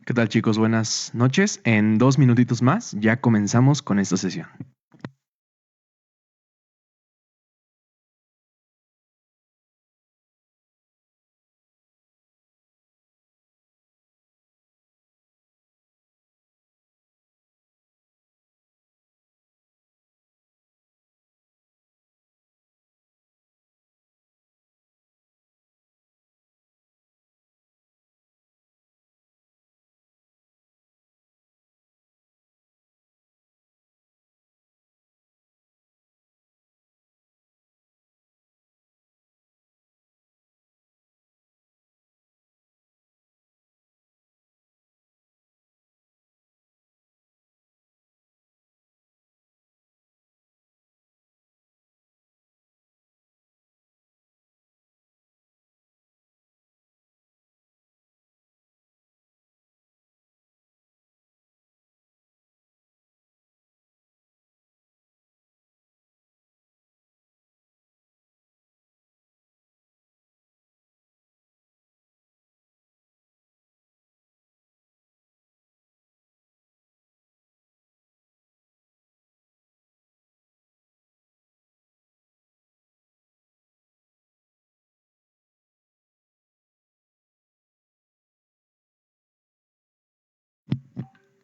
¿Qué tal, chicos? Buenas noches. En 2 minutitos más ya comenzamos con esta sesión.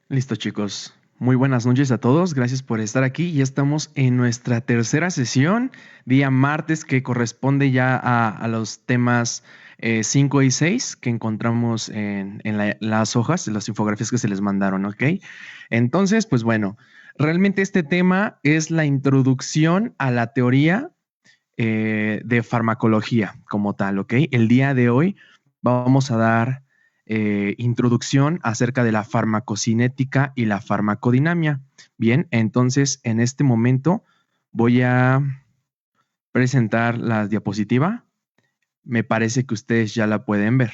Listo, chicos. Muy buenas noches a todos. Gracias por estar aquí. Ya estamos en nuestra tercera sesión, día martes, que corresponde ya a los temas 5 y 6 que encontramos en las hojas, de las infografías que se les mandaron, ¿ok? Entonces, pues bueno, realmente este tema es la introducción a la teoría de farmacología como tal, ¿ok? El día de hoy vamos a dar introducción acerca de la farmacocinética y la farmacodinamia. Bien, entonces en este momento voy a presentar la diapositiva. Me parece que ustedes ya la pueden ver.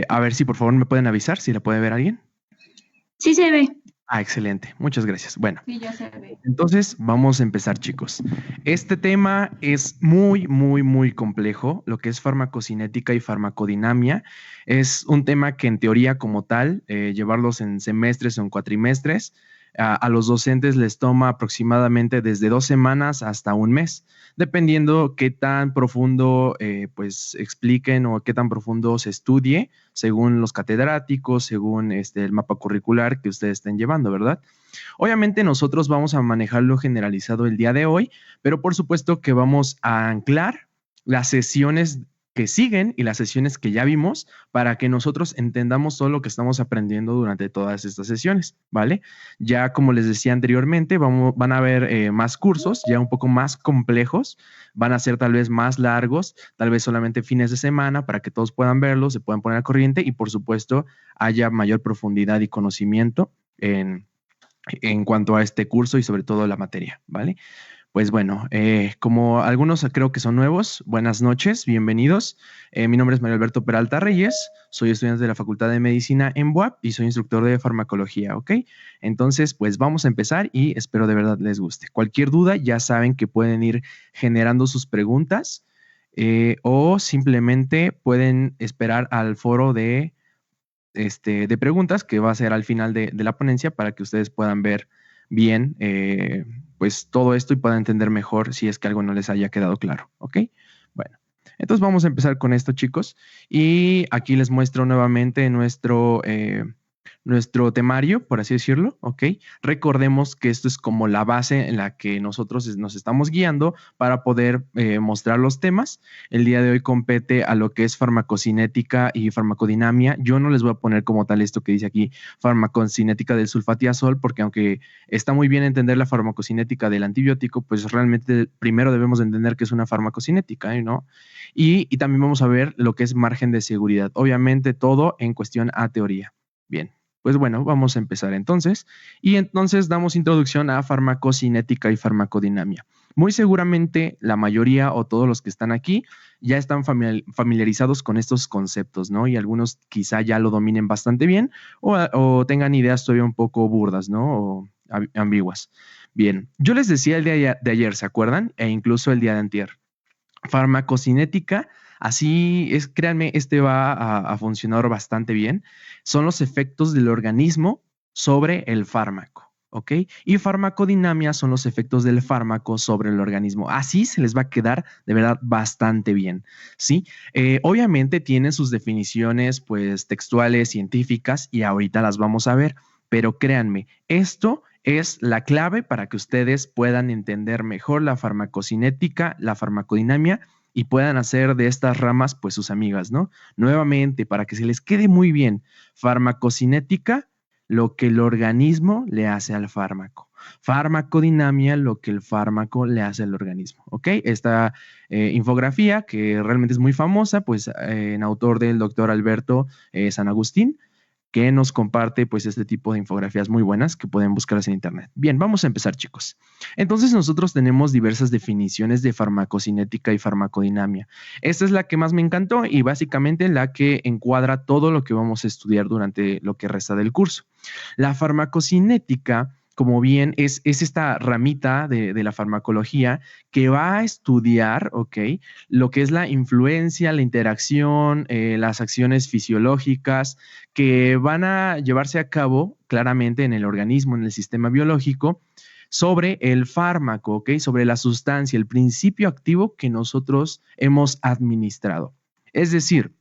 A ver si por favor me pueden avisar si la puede ver alguien. Sí se ve. Ah, excelente. Muchas gracias. Bueno, Sí, ya se ve. entonces vamos a empezar, chicos. Este tema es muy complejo. Lo que es farmacocinética y farmacodinamia es un tema que en teoría como tal, llevarlos en semestres o en cuatrimestres, a los docentes les toma aproximadamente desde 2 semanas hasta un mes, dependiendo qué tan profundo pues expliquen o qué tan profundo se estudie según los catedráticos, según el mapa curricular que ustedes estén llevando, ¿verdad? Obviamente nosotros vamos a manejarlo generalizado el día de hoy, pero por supuesto que vamos a anclar las sesiones que siguen y las sesiones que ya vimos para que nosotros entendamos todo lo que estamos aprendiendo durante todas estas sesiones, ¿vale? Ya como les decía anteriormente, van a haber más cursos, ya un poco más complejos, van a ser tal vez más largos, tal vez solamente fines de semana para que todos puedan verlos, se puedan poner al corriente y por supuesto haya mayor profundidad y conocimiento en cuanto a este curso y sobre todo la materia, ¿vale? Pues bueno, como algunos creo que son nuevos, buenas noches, bienvenidos. Mi nombre es Mario Alberto Peralta Reyes, soy estudiante de la Facultad de Medicina en BUAP y soy instructor de farmacología, ¿ok? Entonces, pues vamos a empezar y espero de verdad les guste. Cualquier duda, ya saben que pueden ir generando sus preguntas o simplemente pueden esperar al foro de preguntas que va a ser al final de la ponencia para que ustedes puedan ver bien pues todo esto y puedan entender mejor si es que algo no les haya quedado claro, ¿ok? Bueno, entonces vamos a empezar con esto, chicos, y aquí les muestro nuevamente nuestro temario, por así decirlo, ¿ok? Recordemos que esto es como la base en la que nosotros nos estamos guiando para poder mostrar los temas. El día de hoy compete a lo que es farmacocinética y farmacodinamia. Yo no les voy a poner como tal esto que dice aquí, farmacocinética del sulfatiazol, porque aunque está muy bien entender la farmacocinética del antibiótico, pues realmente primero debemos de entender que es una farmacocinética, ¿no? Y también vamos a ver lo que es margen de seguridad. Obviamente todo en cuestión a teoría. Bien, pues bueno, vamos a empezar entonces. Y entonces damos introducción a farmacocinética y farmacodinamia. Muy seguramente la mayoría o todos los que están aquí ya están familiarizados con estos conceptos, ¿no? Y algunos quizá ya lo dominen bastante bien o tengan ideas todavía un poco burdas, ¿no? O ambiguas. Bien, yo les decía el día de ayer, ¿se acuerdan? E incluso el día de antier. Farmacocinética, así es, créanme, este va a funcionar bastante bien. Son los efectos del organismo sobre el fármaco, ¿ok? Y farmacodinamia son los efectos del fármaco sobre el organismo. Así se les va a quedar de verdad bastante bien, ¿sí? Obviamente tienen sus definiciones, pues, textuales, científicas, y ahorita las vamos a ver, pero créanme, esto es la clave para que ustedes puedan entender mejor la farmacocinética, la farmacodinamia y puedan hacer de estas ramas pues sus amigas, ¿no? Nuevamente, para que se les quede muy bien, farmacocinética, lo que el organismo le hace al fármaco. Farmacodinamia, lo que el fármaco le hace al organismo, ¿ok? Esta infografía, que realmente es muy famosa, pues en autor del doctor Alberto San Agustín, que nos comparte pues este tipo de infografías muy buenas que pueden buscarlas en internet. Bien, vamos a empezar, chicos. Entonces nosotros tenemos diversas definiciones de farmacocinética y farmacodinamia. Esta es la que más me encantó y básicamente la que encuadra todo lo que vamos a estudiar durante lo que resta del curso. La farmacocinética, como bien es esta ramita de la farmacología que va a estudiar, ¿ok? Lo que es la influencia, la interacción, las acciones fisiológicas que van a llevarse a cabo claramente en el organismo, en el sistema biológico, sobre el fármaco, ¿ok? Sobre la sustancia, el principio activo que nosotros hemos administrado. Es decir,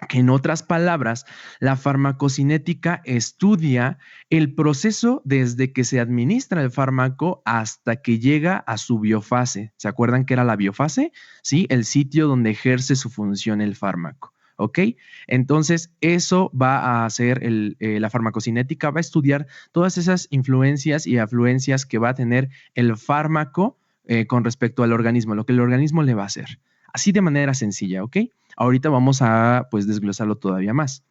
que en otras palabras, la farmacocinética estudia el proceso desde que se administra el fármaco hasta que llega a su biofase. ¿Se acuerdan qué era la biofase? Sí, el sitio donde ejerce su función el fármaco. ¿Ok? Entonces, eso va a hacer la farmacocinética, va a estudiar todas esas influencias y afluencias que va a tener el fármaco con respecto al organismo, lo que el organismo le va a hacer. Así de manera sencilla, ¿ok? Ahorita vamos a pues desglosarlo todavía más.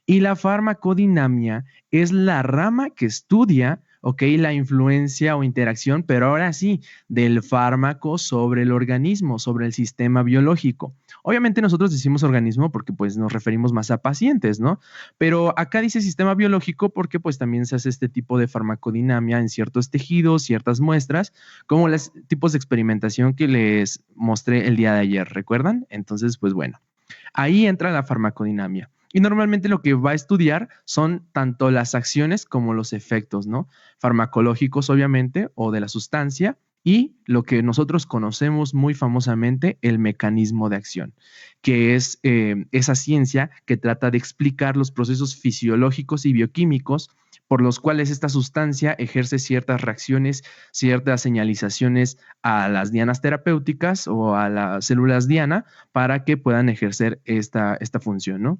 Y la farmacodinamia es la rama que estudia, ¿ok? La influencia o interacción, pero ahora sí, del fármaco sobre el organismo, sobre el sistema biológico. Obviamente nosotros decimos organismo porque pues nos referimos más a pacientes, ¿no? Pero acá dice sistema biológico porque pues también se hace este tipo de farmacodinamia en ciertos tejidos, ciertas muestras, como los tipos de experimentación que les mostré el día de ayer, ¿recuerdan? Entonces, pues bueno, ahí entra la farmacodinamia. Y normalmente lo que va a estudiar son tanto las acciones como los efectos, ¿no? Farmacológicos, obviamente, o de la sustancia, y lo que nosotros conocemos muy famosamente, el mecanismo de acción, que es esa ciencia que trata de explicar los procesos fisiológicos y bioquímicos por los cuales esta sustancia ejerce ciertas reacciones, ciertas señalizaciones a las dianas terapéuticas o a las células diana para que puedan ejercer esta función, ¿no?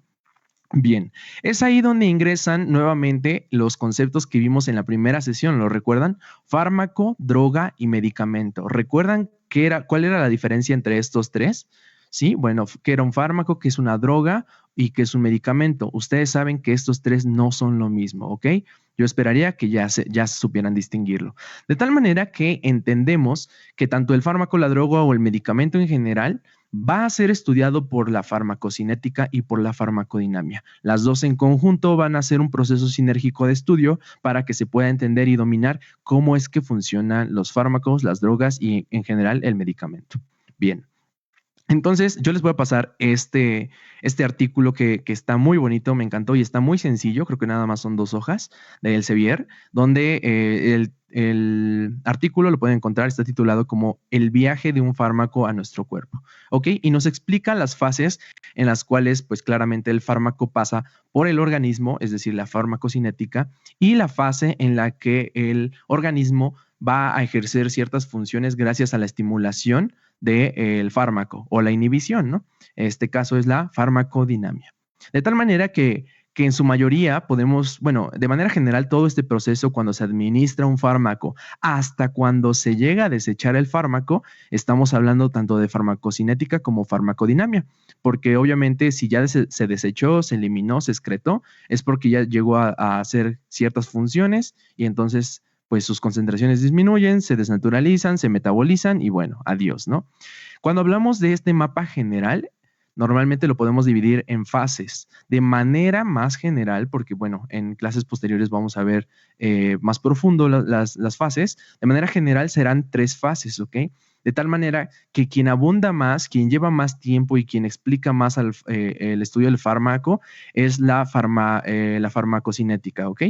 Bien, es ahí donde ingresan nuevamente los conceptos que vimos en la primera sesión, ¿lo recuerdan? Fármaco, droga y medicamento. ¿Recuerdan cuál era la diferencia entre estos tres? Sí, bueno, que era un fármaco, que es una droga y que es un medicamento. Ustedes saben que estos tres no son lo mismo, ¿ok? Yo esperaría que ya supieran distinguirlo. De tal manera que entendemos que tanto el fármaco, la droga o el medicamento en general va a ser estudiado por la farmacocinética y por la farmacodinamia. Las dos en conjunto van a ser un proceso sinérgico de estudio para que se pueda entender y dominar cómo es que funcionan los fármacos, las drogas y en general el medicamento. Bien. Entonces, yo les voy a pasar este artículo que está muy bonito, me encantó y está muy sencillo, creo que nada más son 2 hojas de Elsevier, donde el artículo lo pueden encontrar, está titulado como El viaje de un fármaco a nuestro cuerpo, ¿ok? Y nos explica las fases en las cuales, pues claramente el fármaco pasa por el organismo, es decir, la farmacocinética, y la fase en la que el organismo va a ejercer ciertas funciones gracias a la estimulación del fármaco o la inhibición, ¿no? Este caso es la farmacodinamia. De tal manera que en su mayoría podemos, bueno, de manera general, todo este proceso cuando se administra un fármaco hasta cuando se llega a desechar el fármaco, estamos hablando tanto de farmacocinética como farmacodinamia, porque obviamente si ya se desechó, se eliminó, se excretó, es porque ya llegó a hacer ciertas funciones y entonces pues sus concentraciones disminuyen, se desnaturalizan, se metabolizan y bueno, adiós, ¿no? Cuando hablamos de este mapa general, normalmente lo podemos dividir en fases de manera más general, porque bueno, en clases posteriores vamos a ver más profundo las fases. De manera general serán 3 fases, ¿ok? De tal manera que quien abunda más, quien lleva más tiempo y quien explica más el estudio del fármaco es la farmacocinética, ¿ok?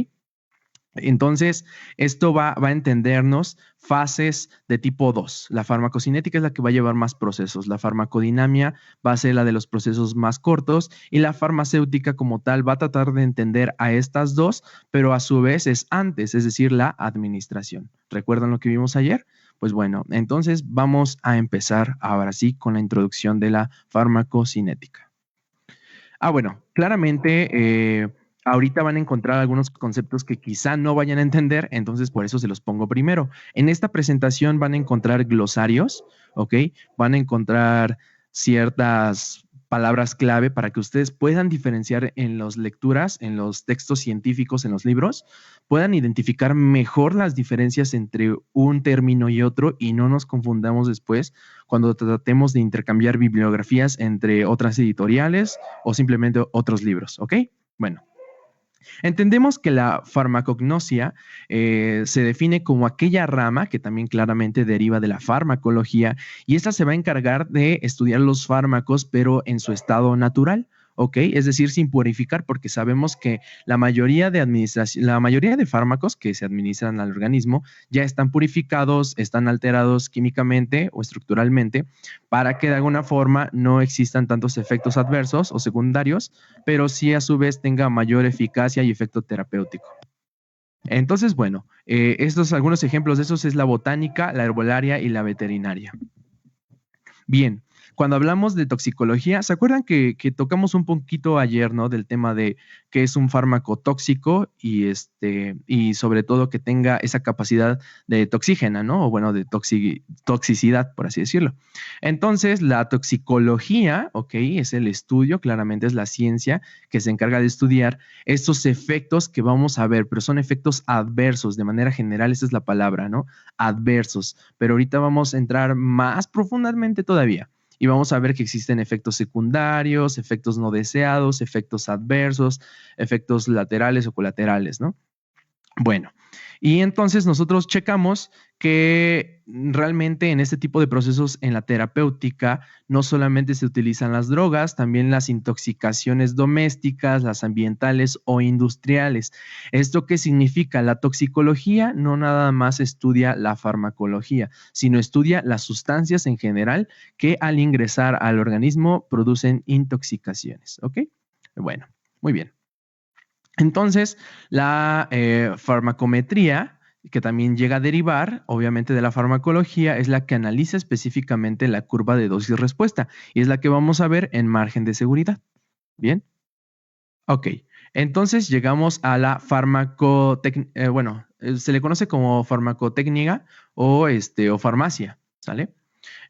Entonces, esto va a entendernos fases de tipo 2. La farmacocinética es la que va a llevar más procesos. La farmacodinamia va a ser la de los procesos más cortos y la farmacéutica como tal va a tratar de entender a estas dos, pero a su vez es antes, es decir, la administración. ¿Recuerdan lo que vimos ayer? Pues bueno, entonces vamos a empezar ahora sí con la introducción de la farmacocinética. Bueno, claramente ahorita van a encontrar algunos conceptos que quizá no vayan a entender, entonces por eso se los pongo primero. En esta presentación van a encontrar glosarios, ¿ok? Van a encontrar ciertas palabras clave para que ustedes puedan diferenciar en las lecturas, en los textos científicos, en los libros, puedan identificar mejor las diferencias entre un término y otro y no nos confundamos después cuando tratemos de intercambiar bibliografías entre otras editoriales o simplemente otros libros, ¿ok? Bueno. Entendemos que la farmacognosia se define como aquella rama que también claramente deriva de la farmacología y esta se va a encargar de estudiar los fármacos pero en su estado natural. ¿Ok? Es decir, sin purificar, porque sabemos que la mayoría de fármacos que se administran al organismo ya están purificados, están alterados químicamente o estructuralmente para que de alguna forma no existan tantos efectos adversos o secundarios, pero sí a su vez tenga mayor eficacia y efecto terapéutico. Entonces, bueno, estos algunos ejemplos de esos es la botánica, la herbolaria y la veterinaria. Bien, cuando hablamos de toxicología, ¿se acuerdan que tocamos un poquito ayer, ¿no? Del tema de qué es un fármaco tóxico y sobre todo que tenga esa capacidad de toxígena, ¿no? O bueno, de toxicidad, por así decirlo. Entonces, la toxicología, ¿ok? Es el estudio, claramente es la ciencia que se encarga de estudiar estos efectos que vamos a ver, pero son efectos adversos, de manera general, esa es la palabra, ¿no? Adversos. Pero ahorita vamos a entrar más profundamente todavía. Y vamos a ver que existen efectos secundarios, efectos no deseados, efectos adversos, efectos laterales o colaterales, ¿no? Bueno, y entonces nosotros checamos que realmente en este tipo de procesos en la terapéutica no solamente se utilizan las drogas, también las intoxicaciones domésticas, las ambientales o industriales. ¿Esto qué significa? La toxicología no nada más estudia la farmacología, sino estudia las sustancias en general que al ingresar al organismo producen intoxicaciones. ¿Ok? Bueno, muy bien. Entonces, la farmacometría, que también llega a derivar, obviamente, de la farmacología, es la que analiza específicamente la curva de dosis-respuesta y es la que vamos a ver en margen de seguridad. ¿Bien? Ok. Entonces, llegamos a la farmacotecnia, se le conoce como farmacotecnia o farmacia, ¿sale?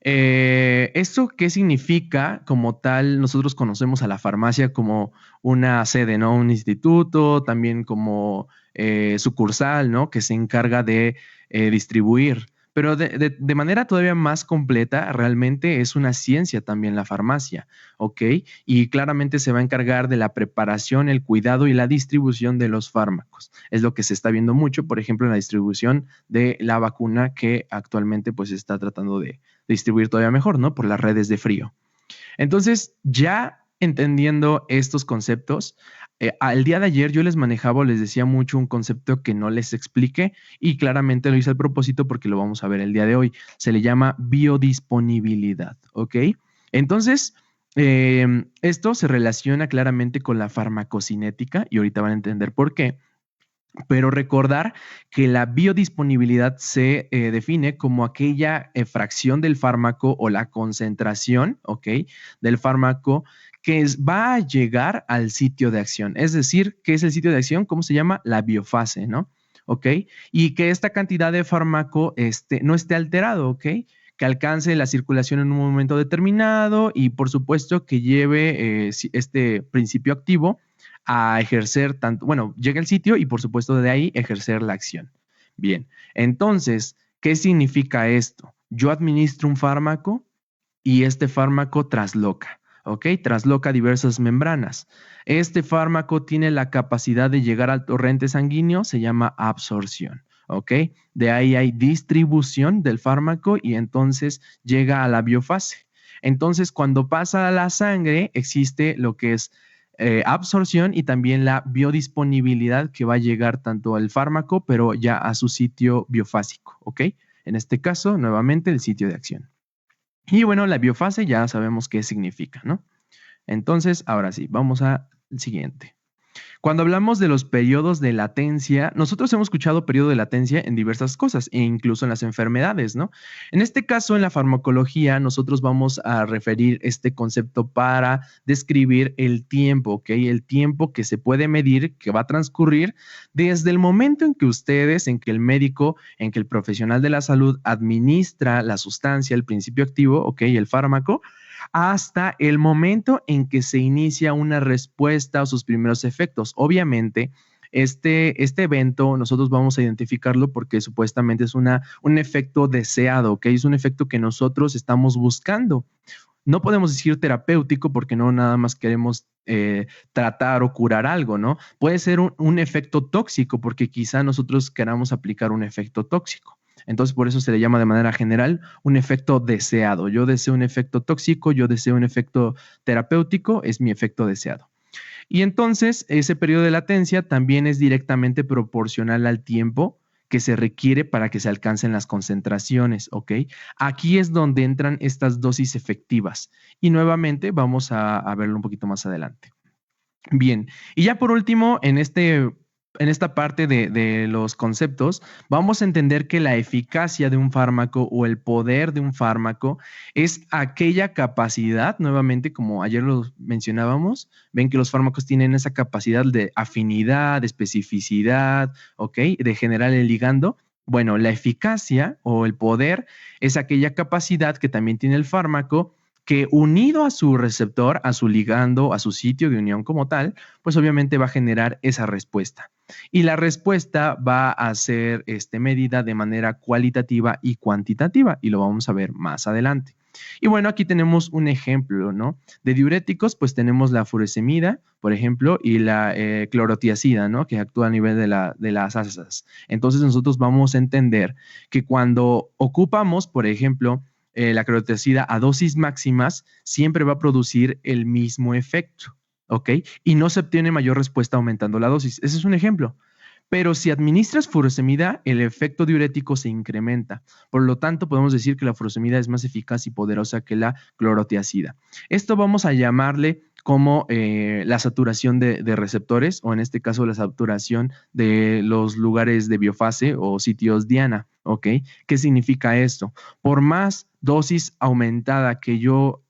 ¿Esto qué significa? Como tal, nosotros conocemos a la farmacia como una sede, ¿no? Un instituto, también como sucursal, ¿no? Que se encarga de distribuir. Pero de manera todavía más completa, realmente es una ciencia también la farmacia, ¿ok? Y claramente se va a encargar de la preparación, el cuidado y la distribución de los fármacos. Es lo que se está viendo mucho, por ejemplo, en la distribución de la vacuna que actualmente pues está tratando de distribuir todavía mejor, ¿no? Por las redes de frío. Entonces, ya entendiendo estos conceptos, al día de ayer yo les manejaba o les decía mucho un concepto que no les expliqué y claramente lo hice al propósito porque lo vamos a ver el día de hoy. Se le llama biodisponibilidad, ¿ok? Entonces, esto se relaciona claramente con la farmacocinética y ahorita van a entender por qué. Pero recordar que la biodisponibilidad se define como aquella fracción del fármaco o la concentración, ¿ok? Del fármaco va a llegar al sitio de acción. Es decir, ¿qué es el sitio de acción? ¿Cómo se llama? La biofase, ¿no? ¿Ok? Y que esta cantidad de fármaco no esté alterado, ¿ok? Que alcance la circulación en un momento determinado y por supuesto que lleve este principio activo a ejercer tanto, bueno, llega al sitio y por supuesto de ahí ejercer la acción. Bien, entonces, ¿qué significa esto? Yo administro un fármaco y este fármaco trasloca, ¿ok? Trasloca diversas membranas. Este fármaco tiene la capacidad de llegar al torrente sanguíneo, se llama absorción, ¿ok? De ahí hay distribución del fármaco y entonces llega a la biofase. Entonces, cuando pasa a la sangre, existe lo que es absorción y también la biodisponibilidad que va a llegar tanto al fármaco, pero ya a su sitio biofásico, ¿ok? En este caso, nuevamente, el sitio de acción. Y bueno, la biofase ya sabemos qué significa, ¿no? Entonces, ahora sí, vamos al siguiente. Cuando hablamos de los periodos de latencia, nosotros hemos escuchado periodo de latencia en diversas cosas e incluso en las enfermedades, ¿no? En este caso, en la farmacología, nosotros vamos a referir este concepto para describir el tiempo, ¿ok? El tiempo que se puede medir, que va a transcurrir desde el momento en que ustedes, en que el médico, en que el profesional de la salud administra la sustancia, el principio activo, ¿ok? El fármaco, hasta el momento en que se inicia una respuesta o sus primeros efectos. Obviamente, este evento nosotros vamos a identificarlo porque supuestamente es un efecto deseado, ¿ok? Es un efecto que nosotros estamos buscando. No podemos decir terapéutico porque no nada más queremos tratar o curar algo, ¿no? Puede ser un efecto tóxico porque quizá nosotros queramos aplicar un efecto tóxico. Entonces, por eso se le llama de manera general un efecto deseado. Yo deseo un efecto tóxico, yo deseo un efecto terapéutico, es mi efecto deseado. Y entonces, ese periodo de latencia también es directamente proporcional al tiempo que se requiere para que se alcancen las concentraciones, ¿ok? Aquí es donde entran estas dosis efectivas. Y nuevamente vamos a verlo un poquito más adelante. Bien, y ya por último, en esta parte de los conceptos, vamos a entender que la eficacia de un fármaco o el poder de un fármaco es aquella capacidad, nuevamente, como ayer lo mencionábamos, ven que los fármacos tienen esa capacidad de afinidad, de especificidad, ¿ok? De generar el ligando. Bueno, la eficacia o el poder es aquella capacidad que también tiene el fármaco que unido a su receptor, a su ligando, a su sitio de unión como tal, pues obviamente va a generar esa respuesta. Y la respuesta va a ser medida de manera cualitativa y cuantitativa, y lo vamos a ver más adelante. Y bueno, aquí tenemos un ejemplo, ¿no? De diuréticos, pues tenemos la furosemida, por ejemplo, y la clorotiazida, ¿no? Que actúa a nivel de las asas. Entonces nosotros vamos a entender que cuando ocupamos, por ejemplo, la clorotiazida a dosis máximas siempre va a producir el mismo efecto, ¿ok? Y no se obtiene mayor respuesta aumentando la dosis. Ese es un ejemplo. Pero si administras furosemida, el efecto diurético se incrementa. Por lo tanto, podemos decir que la furosemida es más eficaz y poderosa que la clorotiazida. Esto vamos a llamarle como la saturación de receptores, o en este caso la saturación de los lugares de biofase o sitios diana, ¿ok? ¿Qué significa esto? Por más dosis aumentada que yo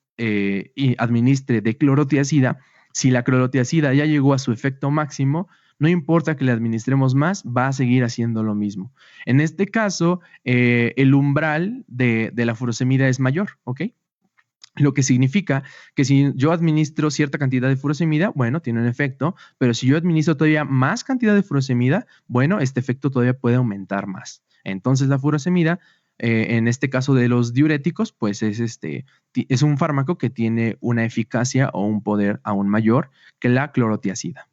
administre de clorotiazida, si la clorotiazida ya llegó a su efecto máximo, no importa que le administremos más, va a seguir haciendo lo mismo. En este caso, el umbral de la furosemida es mayor, ¿ok? Lo que significa que si yo administro cierta cantidad de furosemida, bueno, tiene un efecto, pero si yo administro todavía más cantidad de furosemida, bueno, este efecto todavía puede aumentar más. Entonces, la furosemida, en este caso de los diuréticos, pues es un fármaco que tiene una eficacia o un poder aún mayor que la clorotiazida.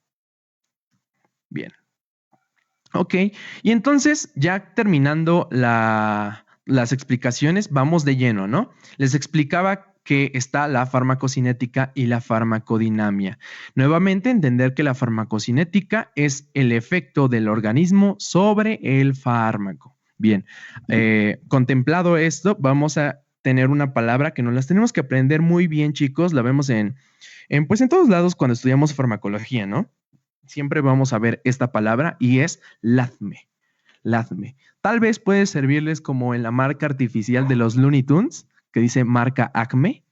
Bien. Ok, y entonces ya terminando las explicaciones, vamos de lleno, ¿no? Les explicaba que está la farmacocinética y la farmacodinamia. Nuevamente, entender que la farmacocinética es el efecto del organismo sobre el fármaco. Bien, contemplado esto, vamos a tener una palabra que nos las tenemos que aprender muy bien, chicos. La vemos pues en todos lados cuando estudiamos farmacología, ¿no? Siempre vamos a ver esta palabra y es LADME. LADME. Tal vez puede servirles como en la marca artificial de los Looney Tunes, que dice marca Acme.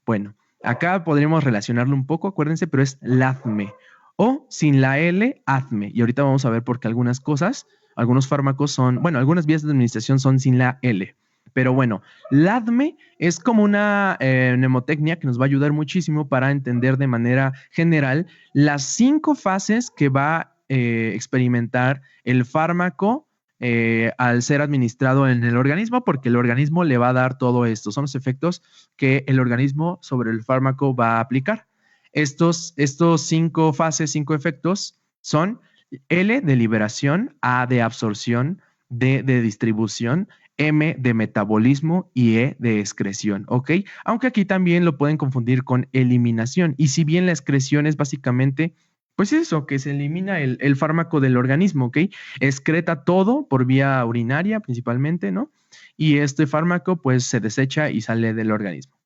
Bueno, acá podríamos relacionarlo un poco, acuérdense, pero es LADME. O sin la L, ADME. Y ahorita vamos a ver por qué algunas cosas, algunos fármacos son, bueno, algunas vías de administración son sin la L. Pero bueno, LADME es como una mnemotecnia que nos va a ayudar muchísimo para entender de manera general las 5 fases que va a experimentar el fármaco al ser administrado en el organismo, porque el organismo le va a dar todo esto. Son los efectos que el organismo sobre el fármaco va a aplicar. Estos 5 fases, 5 efectos son L de liberación, A de absorción, D de distribución, M de metabolismo y E de excreción, ¿ok? Aunque aquí también lo pueden confundir con eliminación. Y si bien la excreción es básicamente, pues eso, que se elimina el fármaco del organismo, ¿ok? Excreta todo por vía urinaria principalmente, ¿no? Y este fármaco pues se desecha y sale del organismo.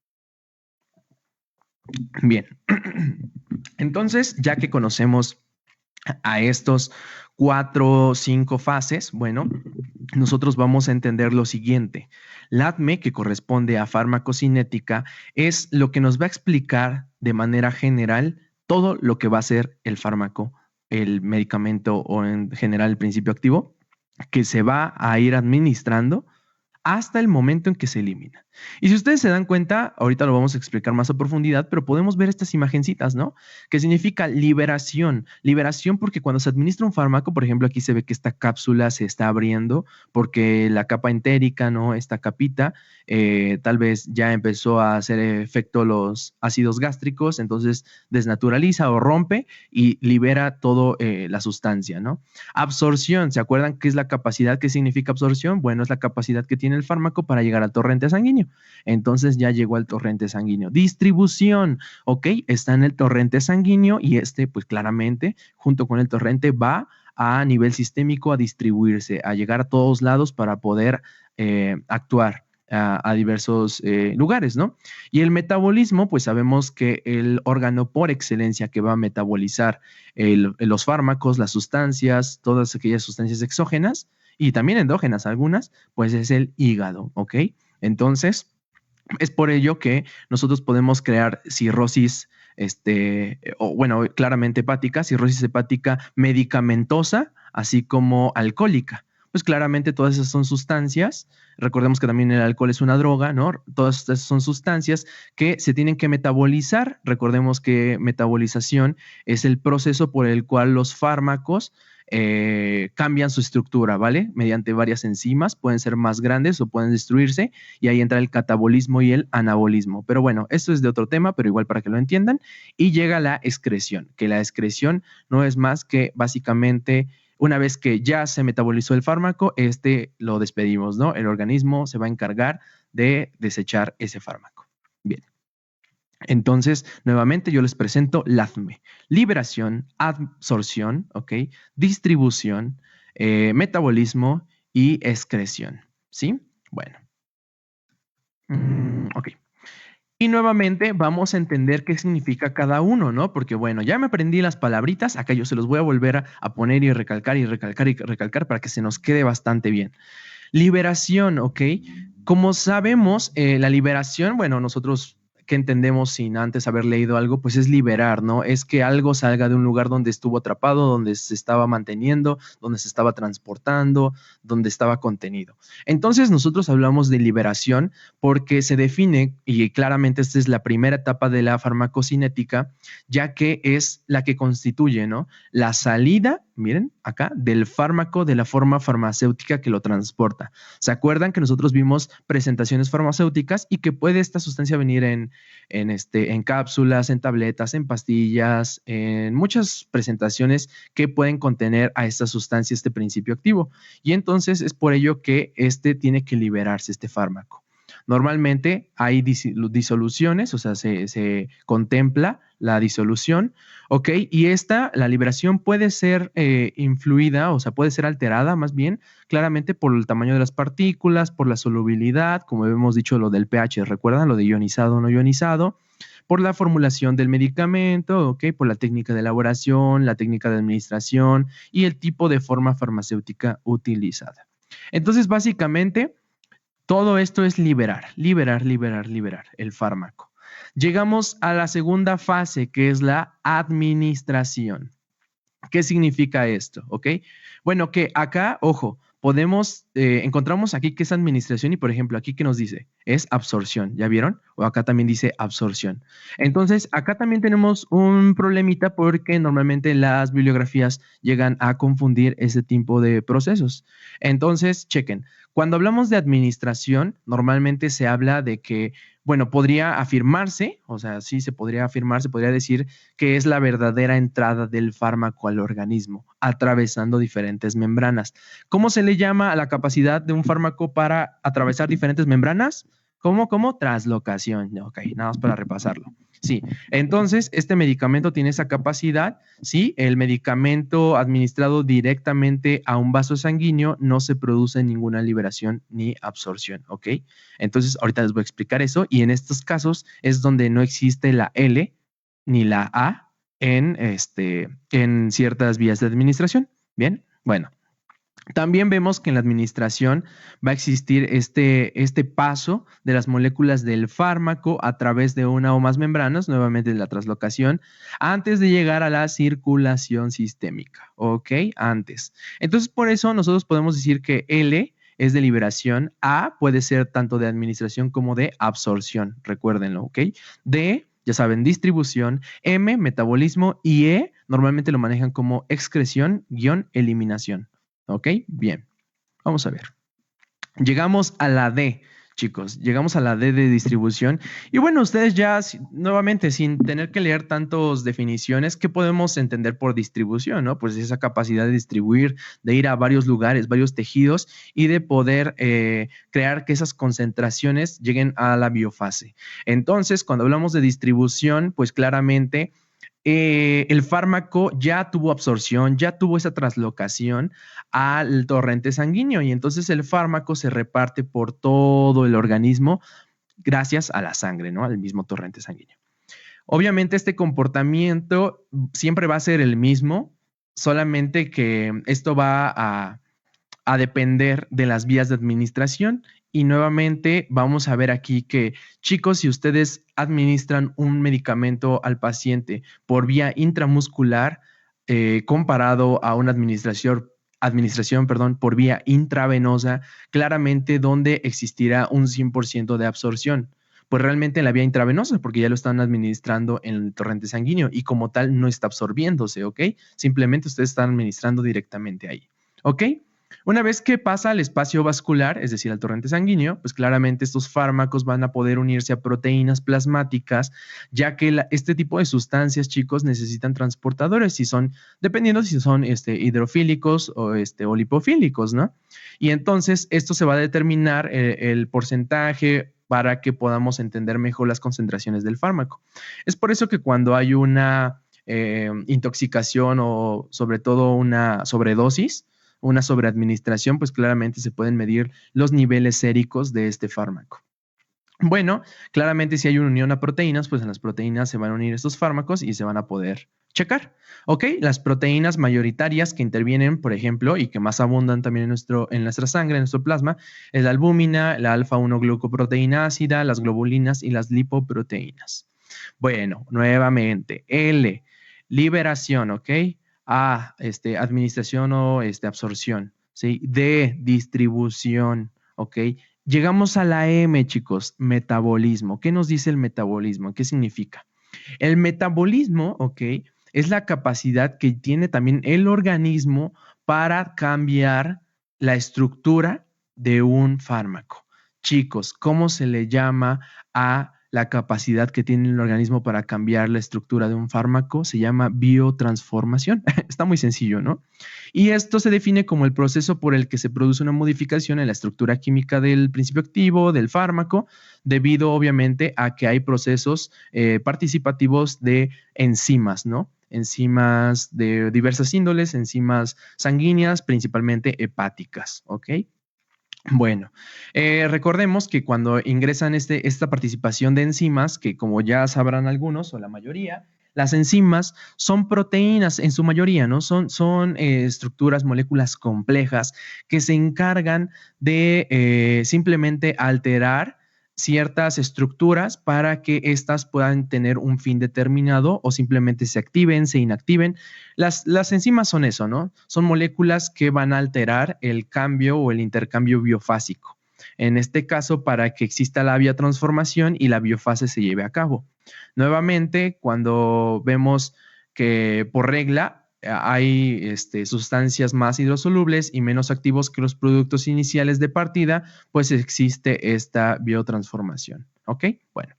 Bien, entonces ya que conocemos a estos 4 o 5 fases, bueno, nosotros vamos a entender lo siguiente. LADME, que corresponde a farmacocinética, es lo que nos va a explicar de manera general todo lo que va a ser el fármaco, el medicamento o en general el principio activo, que se va a ir administrando hasta el momento en que se elimina. Y si ustedes se dan cuenta, ahorita lo vamos a explicar más a profundidad, pero podemos ver estas imagencitas, ¿no? Que significa liberación. Liberación porque cuando se administra un fármaco, por ejemplo, aquí se ve que esta cápsula se está abriendo porque la capa entérica, ¿no? Esta capita, tal vez ya empezó a hacer efecto los ácidos gástricos, entonces desnaturaliza o rompe y libera todo la sustancia, ¿no? Absorción, ¿se acuerdan qué es la capacidad? ¿Qué significa absorción? Bueno, es la capacidad que tiene el fármaco para llegar al torrente sanguíneo. Entonces ya llegó al torrente sanguíneo. Distribución, ¿ok? Está en el torrente sanguíneo y pues claramente, junto con el torrente, va a nivel sistémico a distribuirse, a llegar a todos lados para poder actuar a diversos lugares, ¿no? Y el metabolismo, pues sabemos que el órgano por excelencia que va a metabolizar los fármacos, las sustancias, todas aquellas sustancias exógenas y también endógenas algunas, pues es el hígado, ¿ok? Entonces, es por ello que nosotros podemos crear cirrosis, o bueno, claramente hepática, cirrosis hepática medicamentosa, así como alcohólica. Pues claramente todas esas son sustancias, recordemos que también el alcohol es una droga, ¿no? Todas estas son sustancias que se tienen que metabolizar. Recordemos que metabolización es el proceso por el cual los fármacos cambian su estructura, ¿vale? Mediante varias enzimas, pueden ser más grandes o pueden destruirse, y ahí entra el catabolismo y el anabolismo. Pero bueno, esto es de otro tema, pero igual para que lo entiendan. Y llega la excreción, que la excreción no es más que básicamente una vez que ya se metabolizó el fármaco, lo despedimos, ¿no? El organismo se va a encargar de desechar ese fármaco. Bien. Entonces, nuevamente yo les presento LADME. Liberación, absorción, ¿ok? Distribución, metabolismo y excreción, ¿sí? Bueno. Ok. Y nuevamente vamos a entender qué significa cada uno, ¿no? Porque bueno, ya me aprendí las palabritas, acá yo se los voy a volver a poner y recalcar y recalcar y recalcar para que se nos quede bastante bien. Liberación, ¿ok? Como sabemos, la liberación, bueno, nosotros que entendemos sin antes haber leído algo, pues es liberar, ¿no? Es que algo salga de un lugar donde estuvo atrapado, donde se estaba manteniendo, donde se estaba transportando, donde estaba contenido. Entonces nosotros hablamos de liberación porque se define, y claramente esta es la primera etapa de la farmacocinética, ya que es la que constituye, ¿no? La salida, miren, acá, del fármaco de la forma farmacéutica que lo transporta. ¿Se acuerdan que nosotros vimos presentaciones farmacéuticas y que puede esta sustancia venir en cápsulas, en tabletas, en pastillas, en muchas presentaciones que pueden contener a esta sustancia, este principio activo? Y entonces es por ello que tiene que liberarse, este fármaco. Normalmente hay disoluciones, o sea, se contempla la disolución, ¿ok? Y la liberación puede ser influida, o sea, puede ser alterada más bien, claramente por el tamaño de las partículas, por la solubilidad, como hemos dicho lo del pH, ¿recuerdan? Lo de ionizado o no ionizado, por la formulación del medicamento, ¿ok? Por la técnica de elaboración, la técnica de administración y el tipo de forma farmacéutica utilizada. Entonces, básicamente, todo esto es liberar el fármaco. Llegamos a la segunda fase, que es la administración. ¿Qué significa esto? ¿Ok? Bueno, que acá, ojo, encontramos aquí que es administración y, por ejemplo, aquí que nos dice, es absorción, ¿ya vieron? O acá también dice absorción. Entonces, acá también tenemos un problemita porque normalmente las bibliografías llegan a confundir ese tipo de procesos. Entonces, chequen, cuando hablamos de administración, normalmente se habla de que, bueno, podría afirmarse, o sea, sí se podría afirmar, se podría decir que es la verdadera entrada del fármaco al organismo, atravesando diferentes membranas. ¿Cómo se le llama a la capacidad de un fármaco para atravesar diferentes membranas? ¿Cómo? Traslocación. Ok, nada más para repasarlo. Sí, entonces este medicamento tiene esa capacidad. Sí, el medicamento administrado directamente a un vaso sanguíneo no se produce ninguna liberación ni absorción. Ok, entonces ahorita les voy a explicar eso y en estos casos es donde no existe la L ni la A en ciertas vías de administración. Bien, bueno. También vemos que en la administración va a existir este paso de las moléculas del fármaco a través de una o más membranas, nuevamente la traslocación, antes de llegar a la circulación sistémica. ¿Ok? Antes. Entonces, por eso nosotros podemos decir que L es de liberación, A puede ser tanto de administración como de absorción, recuérdenlo, ¿ok? D, ya saben, distribución, M, metabolismo y E normalmente lo manejan como excreción-eliminación. ¿Ok? Bien, vamos a ver. Llegamos a la D, chicos. Llegamos a la D de distribución. Y bueno, ustedes ya, nuevamente, sin tener que leer tantas definiciones, ¿qué podemos entender por distribución? ¿No? Pues esa capacidad de distribuir, de ir a varios lugares, varios tejidos y de poder crear que esas concentraciones lleguen a la biofase. Entonces, cuando hablamos de distribución, pues claramente el fármaco ya tuvo absorción, ya tuvo esa traslocación al torrente sanguíneo y entonces el fármaco se reparte por todo el organismo gracias a la sangre, ¿no? Al mismo torrente sanguíneo. Obviamente este comportamiento siempre va a ser el mismo, solamente que esto va a depender de las vías de administración. Y nuevamente vamos a ver aquí que, chicos, si ustedes administran un medicamento al paciente por vía intramuscular, comparado a una administración, perdón, por vía intravenosa, claramente donde existirá un 100% de absorción. Pues realmente en la vía intravenosa, porque ya lo están administrando en el torrente sanguíneo y como tal no está absorbiéndose, ¿ok? Simplemente ustedes están administrando directamente ahí, ¿ok? Una vez que pasa al espacio vascular, es decir, al torrente sanguíneo, pues claramente estos fármacos van a poder unirse a proteínas plasmáticas, ya que este tipo de sustancias, chicos, necesitan transportadores, dependiendo si son hidrofílicos o lipofílicos, ¿no? Y entonces esto se va a determinar el porcentaje para que podamos entender mejor las concentraciones del fármaco. Es por eso que cuando hay una intoxicación o sobre todo una sobredosis, una sobreadministración, pues claramente se pueden medir los niveles séricos de este fármaco. Bueno, claramente si hay una unión a proteínas, pues en las proteínas se van a unir estos fármacos y se van a poder checar. ¿Ok? Las proteínas mayoritarias que intervienen, por ejemplo, y que más abundan también en nuestra sangre, en nuestro plasma, es la albúmina, la alfa-1-glucoproteína ácida, las globulinas y las lipoproteínas. Bueno, nuevamente, L, liberación, ¿ok? A, administración o absorción, ¿sí? D, distribución, ¿ok? Llegamos a la M, chicos, metabolismo. ¿Qué nos dice el metabolismo? ¿Qué significa? El metabolismo, ¿ok? Es la capacidad que tiene también el organismo para cambiar la estructura de un fármaco. Chicos, ¿cómo se le llama a la capacidad que tiene el organismo para cambiar la estructura de un fármaco se llama biotransformación. Está muy sencillo, ¿no? Y esto se define como el proceso por el que se produce una modificación en la estructura química del principio activo, del fármaco, debido obviamente a que hay procesos participativos de enzimas, ¿no? Enzimas de diversas índoles, enzimas sanguíneas, principalmente hepáticas, ¿ok? Bueno, recordemos que cuando ingresan esta participación de enzimas, que como ya sabrán algunos o la mayoría, las enzimas son proteínas en su mayoría, ¿no? Son estructuras, moléculas complejas que se encargan de simplemente alterar ciertas estructuras para que éstas puedan tener un fin determinado o simplemente se activen, se inactiven. Las enzimas son eso, ¿no? Son moléculas que van a alterar el cambio o el intercambio biofásico. En este caso, para que exista la biotransformación y la biofase se lleve a cabo. Nuevamente, cuando vemos que por regla hay sustancias más hidrosolubles y menos activos que los productos iniciales de partida, pues existe esta biotransformación. ¿Ok? Bueno.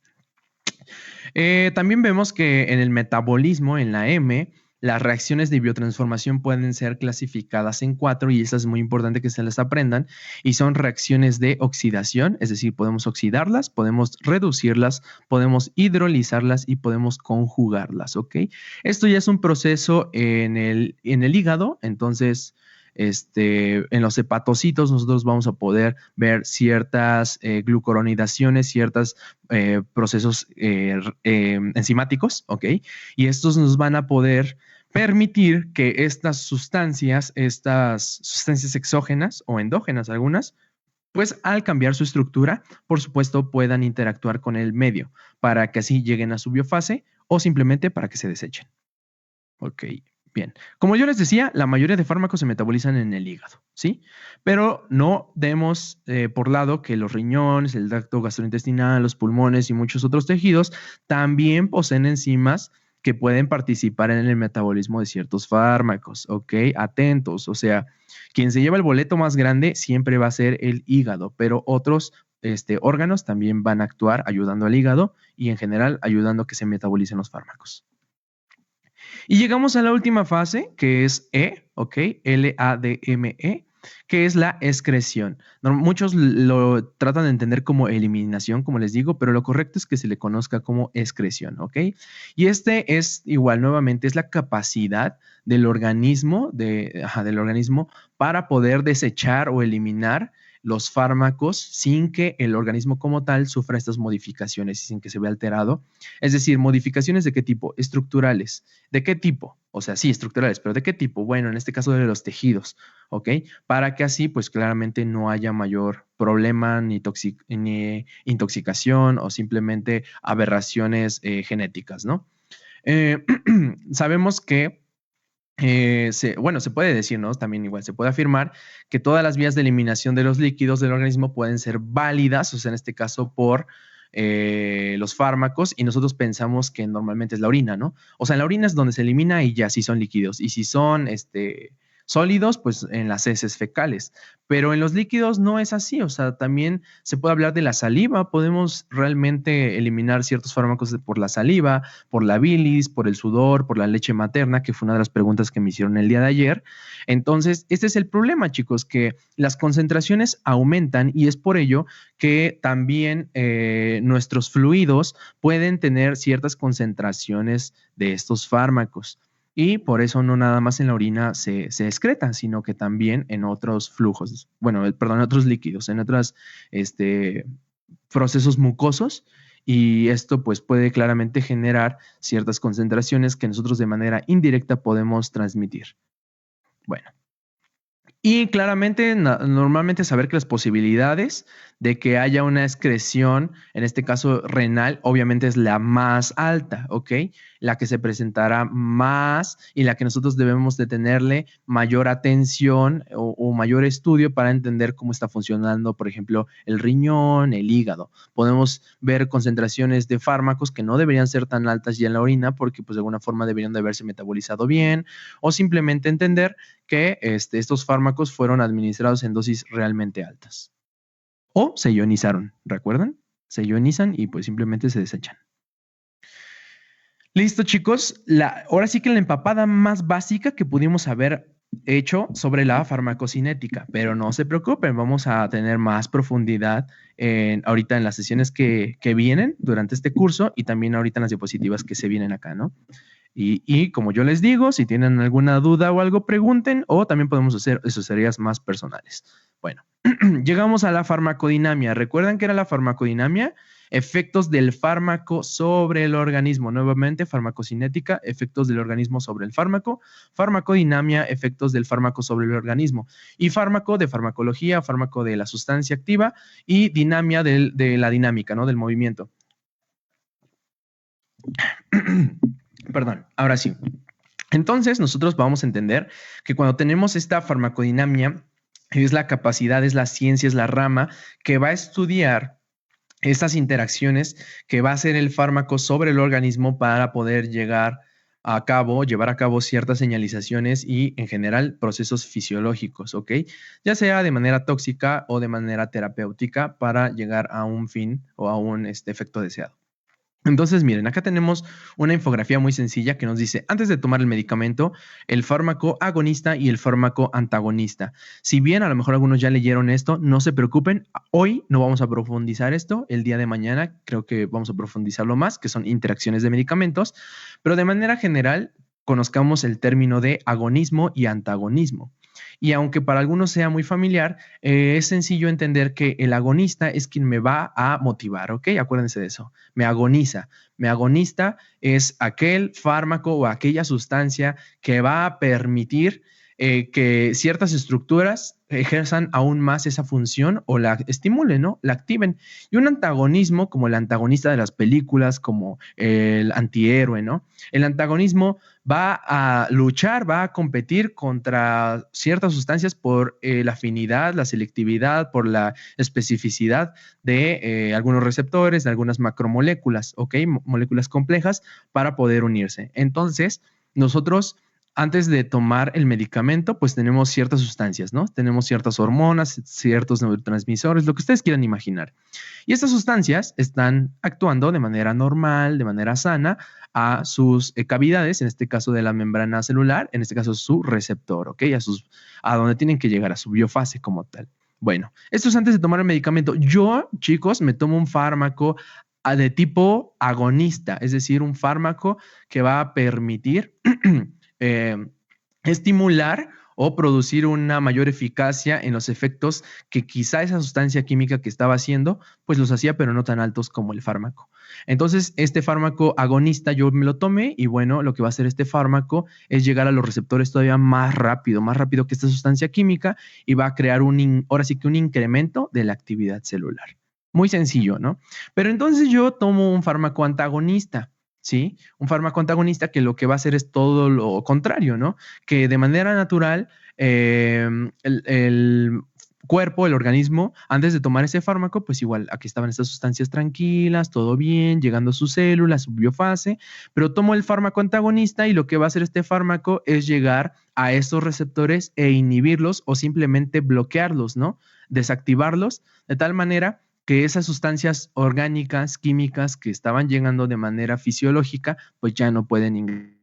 También vemos que en el metabolismo, en la M, las reacciones de biotransformación pueden ser clasificadas en 4 y eso es muy importante que se las aprendan y son reacciones de oxidación, es decir, podemos oxidarlas, podemos reducirlas, podemos hidrolizarlas y podemos conjugarlas, ¿ok? Esto ya es un proceso en el hígado, entonces en los hepatocitos nosotros vamos a poder ver ciertas glucoronidaciones, ciertos procesos enzimáticos, ¿ok? Y estos nos van a poder permitir que estas sustancias exógenas o endógenas algunas, pues al cambiar su estructura, por supuesto, puedan interactuar con el medio para que así lleguen a su biofase o simplemente para que se desechen. Ok, bien. Como yo les decía, la mayoría de fármacos se metabolizan en el hígado, ¿sí? Pero no demos por lado que los riñones, el tracto gastrointestinal, los pulmones y muchos otros tejidos también poseen enzimas que pueden participar en el metabolismo de ciertos fármacos, ¿ok? Atentos, o sea, quien se lleva el boleto más grande siempre va a ser el hígado, pero otros órganos también van a actuar ayudando al hígado y en general ayudando a que se metabolicen los fármacos. Y llegamos a la última fase, que es E, ¿ok? LADME, que es la excreción. Muchos lo tratan de entender como eliminación, como les digo, pero lo correcto es que se le conozca como excreción, ¿ok? Y es igual, nuevamente, es la capacidad del organismo, del organismo para poder desechar o eliminar los fármacos sin que el organismo como tal sufra estas modificaciones y sin que se vea alterado. Es decir, modificaciones de qué tipo? Estructurales. ¿De qué tipo? O sea, sí, estructurales, pero ¿de qué tipo? Bueno, en este caso de los tejidos, ¿ok? Para que así, pues claramente no haya mayor problema ni intoxicación o simplemente aberraciones genéticas, ¿no? Sabemos que se puede decir, ¿no? También igual se puede afirmar que todas las vías de eliminación de los líquidos del organismo pueden ser válidas, o sea, en este caso por los fármacos, y nosotros pensamos que normalmente es la orina, ¿no? O sea, en la orina es donde se elimina y ya, si son líquidos, y si son sólidos, pues en las heces fecales. Pero en los líquidos no es así, o sea, también se puede hablar de la saliva, podemos realmente eliminar ciertos fármacos por la saliva, por la bilis, por el sudor, por la leche materna, que fue una de las preguntas que me hicieron el día de ayer. Entonces, este es el problema, chicos, que las concentraciones aumentan y es por ello que también nuestros fluidos pueden tener ciertas concentraciones de estos fármacos. Y por eso no nada más en la orina se excreta, sino que también en otros flujos, bueno, perdón, en otros líquidos, en otros procesos mucosos. Y esto pues puede claramente generar ciertas concentraciones que nosotros de manera indirecta podemos transmitir. Bueno. Y claramente, normalmente saber que las posibilidades de que haya una excreción, en este caso renal, obviamente es la más alta, ¿ok? La que se presentará más y la que nosotros debemos de tenerle mayor atención o mayor estudio para entender cómo está funcionando, por ejemplo, el riñón, el hígado. Podemos ver concentraciones de fármacos que no deberían ser tan altas ya en la orina porque pues de alguna forma deberían de haberse metabolizado bien o simplemente entender que estos fármacos fueron administrados en dosis realmente altas. O se ionizaron, ¿recuerdan? se ionizan y pues simplemente se desechan. Listo, chicos. Ahora sí que la empapada más básica que pudimos haber hecho sobre la farmacocinética, pero no se preocupen, vamos a tener más profundidad ahorita en las sesiones que vienen durante este curso y también ahorita en las diapositivas que se vienen acá, ¿no? Y como yo les digo, si tienen alguna duda o algo, pregunten o también podemos hacer asesorías más personales. Bueno, llegamos a la farmacodinamia. ¿Recuerdan qué era la farmacodinamia? Efectos del fármaco sobre el organismo. Nuevamente, farmacocinética, efectos del organismo sobre el fármaco. Farmacodinamia, efectos del fármaco sobre el organismo. Y fármaco de farmacología, fármaco de la sustancia activa y dinamia de la dinámica, ¿no? Del movimiento. Perdón, ahora sí. Entonces, nosotros vamos a entender que cuando tenemos esta farmacodinamia, es la capacidad, es la ciencia, es la rama que va a estudiar estas interacciones que va a hacer el fármaco sobre el organismo para poder llevar a cabo ciertas señalizaciones y en general procesos fisiológicos, ¿ok? Ya sea de manera tóxica o de manera terapéutica para llegar a un fin o a un efecto deseado. Entonces, miren, acá tenemos una infografía muy sencilla que nos dice, antes de tomar el medicamento, el fármaco agonista y el fármaco antagonista. Si bien a lo mejor algunos ya leyeron esto, no se preocupen, hoy no vamos a profundizar esto, el día de mañana creo que vamos a profundizarlo más, que son interacciones de medicamentos, pero de manera general conozcamos el término de agonismo y antagonismo. Y aunque para algunos sea muy familiar, es sencillo entender que el agonista es quien me va a motivar, ¿ok? Acuérdense de eso. Me agoniza. Me agonista es aquel fármaco o aquella sustancia que va a permitir que ciertas estructuras ejerzan aún más esa función o la estimulen, ¿no? La activen. Y un antagonismo, como el antagonista de las películas, como el antihéroe, ¿no? El antagonismo va a luchar, va a competir contra ciertas sustancias por la afinidad, la selectividad, por la especificidad de algunos receptores, de algunas macromoléculas, ¿ok? Moléculas complejas para poder unirse. Entonces, nosotros antes de tomar el medicamento, pues tenemos ciertas sustancias, ¿no? Tenemos ciertas hormonas, ciertos neurotransmisores, lo que ustedes quieran imaginar. Y estas sustancias están actuando de manera normal, de manera sana, a sus cavidades, en este caso de la membrana celular, en este caso su receptor, ¿ok? A donde tienen que llegar, a su biofase como tal. Bueno, esto es antes de tomar el medicamento. Yo, chicos, me tomo un fármaco de tipo agonista, es decir, un fármaco que va a permitir estimular o producir una mayor eficacia en los efectos que quizá esa sustancia química que estaba haciendo, pues los hacía, pero no tan altos como el fármaco. Entonces, este fármaco agonista yo me lo tomé y bueno, lo que va a hacer este fármaco es llegar a los receptores todavía más rápido que esta sustancia química y va a crear ahora sí que un incremento de la actividad celular. Muy sencillo, ¿no? Pero entonces yo tomo un fármaco antagonista. ¿Sí? Un fármaco antagonista que lo que va a hacer es todo lo contrario, ¿no? Que de manera natural el cuerpo, el organismo, antes de tomar ese fármaco, pues igual, aquí estaban estas sustancias tranquilas, todo bien, llegando a su célula, a su biofase, pero tomo el fármaco antagonista y lo que va a hacer este fármaco es llegar a estos receptores e inhibirlos o simplemente bloquearlos, ¿no? Desactivarlos de tal manera que esas sustancias orgánicas, químicas que estaban llegando de manera fisiológica, pues ya no pueden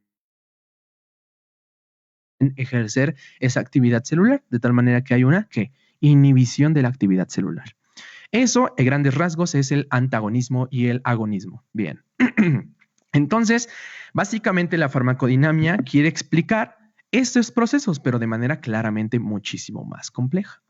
ejercer esa actividad celular, de tal manera que hay una inhibición de la actividad celular. Eso, en grandes rasgos, es el antagonismo y el agonismo. Bien. Entonces, básicamente la farmacodinamia quiere explicar estos procesos, pero de manera claramente muchísimo más compleja.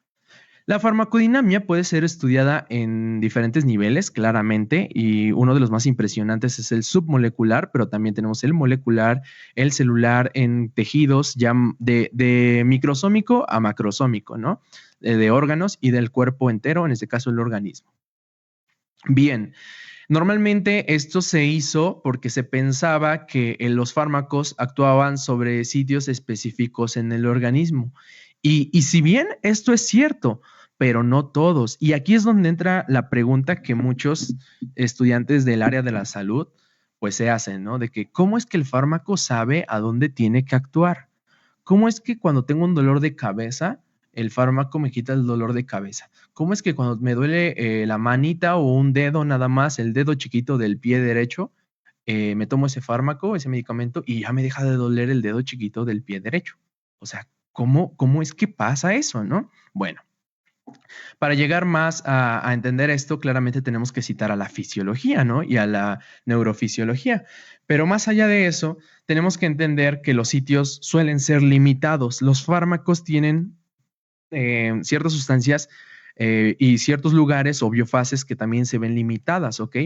La farmacodinamia puede ser estudiada en diferentes niveles, claramente, y uno de los más impresionantes es el submolecular, pero también tenemos el molecular, el celular en tejidos ya de microsómico a macrosómico, ¿no? De órganos y del cuerpo entero, en este caso el organismo. Bien. Normalmente esto se hizo porque se pensaba que los fármacos actuaban sobre sitios específicos en el organismo. Y si bien esto es cierto, pero no todos. Y aquí es donde entra la pregunta que muchos estudiantes del área de la salud pues se hacen, ¿no? De que ¿cómo es que el fármaco sabe a dónde tiene que actuar? ¿Cómo es que cuando tengo un dolor de cabeza el fármaco me quita el dolor de cabeza. ¿Cómo es que cuando me duele la manita o un dedo nada más, el dedo chiquito del pie derecho, me tomo ese fármaco, ese medicamento, y ya me deja de doler el dedo chiquito del pie derecho? O sea, ¿cómo es que pasa eso, no? Bueno, para llegar más a entender esto, claramente tenemos que citar a la fisiología, ¿no? Y a la neurofisiología. Pero más allá de eso, tenemos que entender que los sitios suelen ser limitados. Los fármacos tienen ciertas sustancias y ciertos lugares o biofases que también se ven limitadas, ¿ok?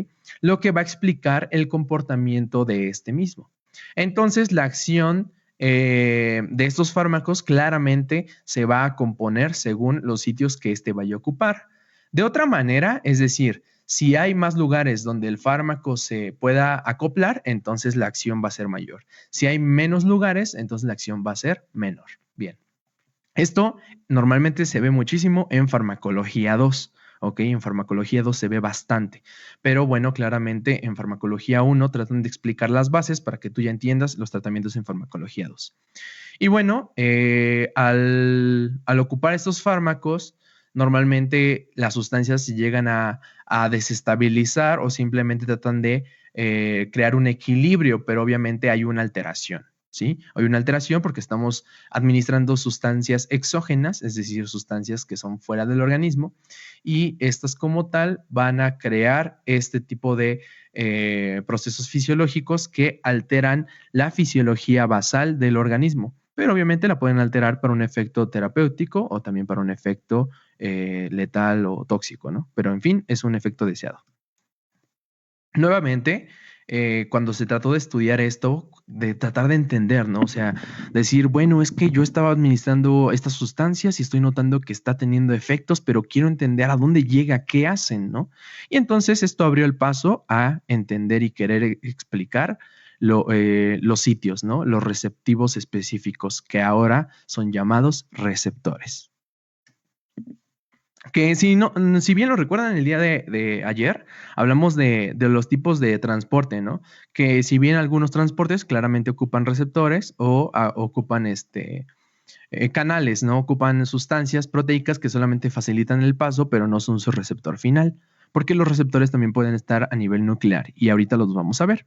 Lo que va a explicar el comportamiento de este mismo. Entonces, la acción de estos fármacos claramente se va a componer según los sitios que éste vaya a ocupar. De otra manera, es decir, si hay más lugares donde el fármaco se pueda acoplar, entonces la acción va a ser mayor. Si hay menos lugares, entonces la acción va a ser menor. Bien. Esto normalmente se ve muchísimo en farmacología 2, ¿ok? En farmacología 2 se ve bastante, pero bueno, claramente en farmacología 1 tratan de explicar las bases para que tú ya entiendas los tratamientos en farmacología 2. Y bueno, al ocupar estos fármacos, normalmente las sustancias se llegan a desestabilizar o simplemente tratan de crear un equilibrio, pero obviamente hay una alteración. ¿Sí? Hay una alteración porque estamos administrando sustancias exógenas, es decir, sustancias que son fuera del organismo, y estas como tal van a crear este tipo de procesos fisiológicos que alteran la fisiología basal del organismo, pero obviamente la pueden alterar para un efecto terapéutico o también para un efecto letal o tóxico, ¿no? Pero en fin, es un efecto deseado. Nuevamente, cuando se trató de estudiar esto, de tratar de entender, ¿no? O sea, decir, bueno, es que yo estaba administrando estas sustancias y estoy notando que está teniendo efectos, pero quiero entender a dónde llega, qué hacen, ¿no? Y entonces esto abrió el paso a entender y querer explicar los sitios, ¿no? Los receptivos específicos, que ahora son llamados receptores. Que si bien lo recuerdan el día de ayer, hablamos de los tipos de transporte, ¿no? Que si bien algunos transportes claramente ocupan receptores o ocupan canales, ¿no? Ocupan sustancias proteicas que solamente facilitan el paso, pero no son su receptor final, porque los receptores también pueden estar a nivel nuclear y ahorita los vamos a ver.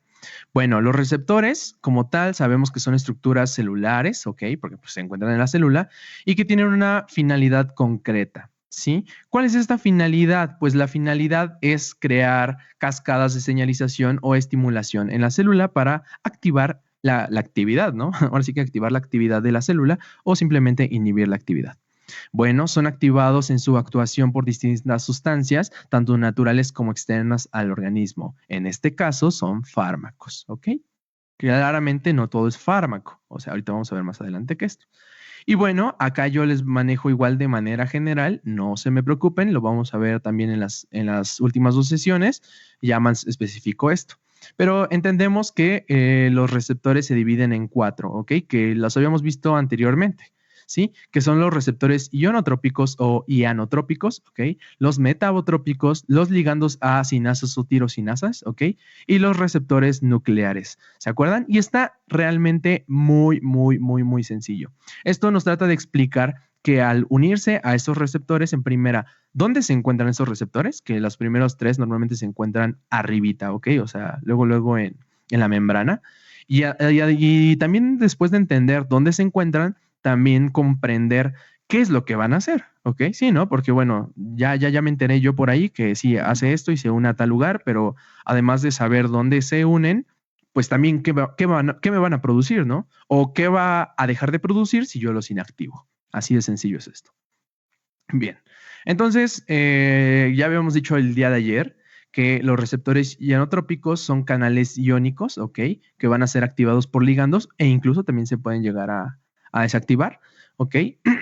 Bueno, los receptores como tal sabemos que son estructuras celulares, ¿ok? Porque pues, se encuentran en la célula y que tienen una finalidad concreta. ¿Sí? ¿Cuál es esta finalidad? Pues la finalidad es crear cascadas de señalización o estimulación en la célula para activar la actividad, ¿no? Ahora sí que activar la actividad de la célula o simplemente inhibir la actividad. Bueno, son activados en su actuación por distintas sustancias, tanto naturales como externas al organismo. En este caso son fármacos, ¿ok? Claramente no todo es fármaco. O sea, ahorita vamos a ver más adelante que esto. Y bueno, acá yo les manejo igual de manera general, no se me preocupen, lo vamos a ver también en las últimas dos sesiones, ya más especifico esto. Pero entendemos que los receptores se dividen en 4, ¿ok? Que los habíamos visto anteriormente. ¿Sí? Que son los receptores ionotrópicos o ianotrópicos, ¿ok? Los metabotrópicos, los ligandos a sinasas o tirosinasas, ¿ok? Y los receptores nucleares, ¿se acuerdan? Y está realmente muy sencillo. Esto nos trata de explicar que al unirse a estos receptores, en primera, ¿dónde se encuentran esos receptores? Que los primeros 3 normalmente se encuentran arribita, ¿ok? O sea, luego en la membrana. Y también después de entender dónde se encuentran, también comprender qué es lo que van a hacer, ¿ok? Sí, ¿no? Porque bueno, ya me enteré yo por ahí que sí, hace esto y se une a tal lugar, pero además de saber dónde se unen, pues también qué me van a producir, ¿no? O qué va a dejar de producir si yo los inactivo. Así de sencillo es esto. Bien, entonces ya habíamos dicho el día de ayer que los receptores ionotrópicos son canales iónicos, ¿ok? Que van a ser activados por ligandos e incluso también se pueden llegar a desactivar, ¿ok?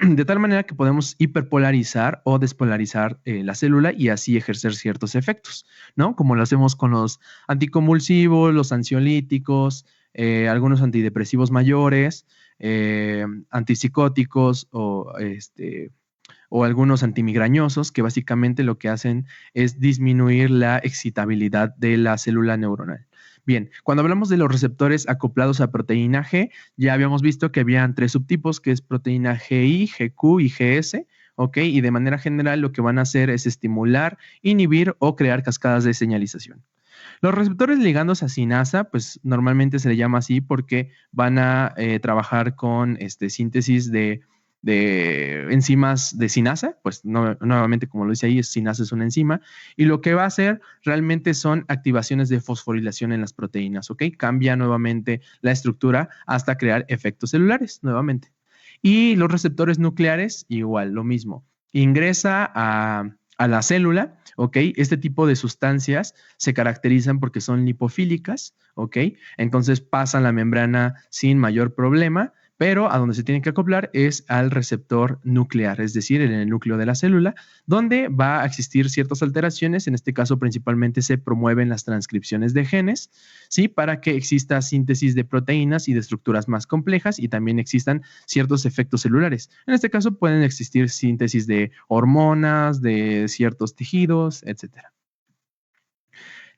De tal manera que podemos hiperpolarizar o despolarizar la célula y así ejercer ciertos efectos, ¿no? Como lo hacemos con los anticonvulsivos, los ansiolíticos, algunos antidepresivos mayores, antipsicóticos o algunos antimigrañosos que básicamente lo que hacen es disminuir la excitabilidad de la célula neuronal. Bien, cuando hablamos de los receptores acoplados a proteína G, ya habíamos visto que habían 3 subtipos, que es proteína GI, GQ y GS, ¿ok? Y de manera general lo que van a hacer es estimular, inhibir o crear cascadas de señalización. Los receptores ligandos a sinasa, pues normalmente se le llama así porque van a trabajar con síntesis de enzimas de sinasa, pues nuevamente como lo dice ahí, sinasa es una enzima, y lo que va a hacer realmente son activaciones de fosforilación en las proteínas, ¿ok? Cambia nuevamente la estructura hasta crear efectos celulares nuevamente. Y los receptores nucleares, igual, lo mismo. Ingresa a la célula, ¿ok? Este tipo de sustancias se caracterizan porque son lipofílicas, ¿ok? Entonces pasan la membrana sin mayor problema, pero a donde se tiene que acoplar es al receptor nuclear, es decir, en el núcleo de la célula, donde va a existir ciertas alteraciones. En este caso, principalmente se promueven las transcripciones de genes, ¿sí? Para que exista síntesis de proteínas y de estructuras más complejas y también existan ciertos efectos celulares. En este caso, pueden existir síntesis de hormonas, de ciertos tejidos, etcétera.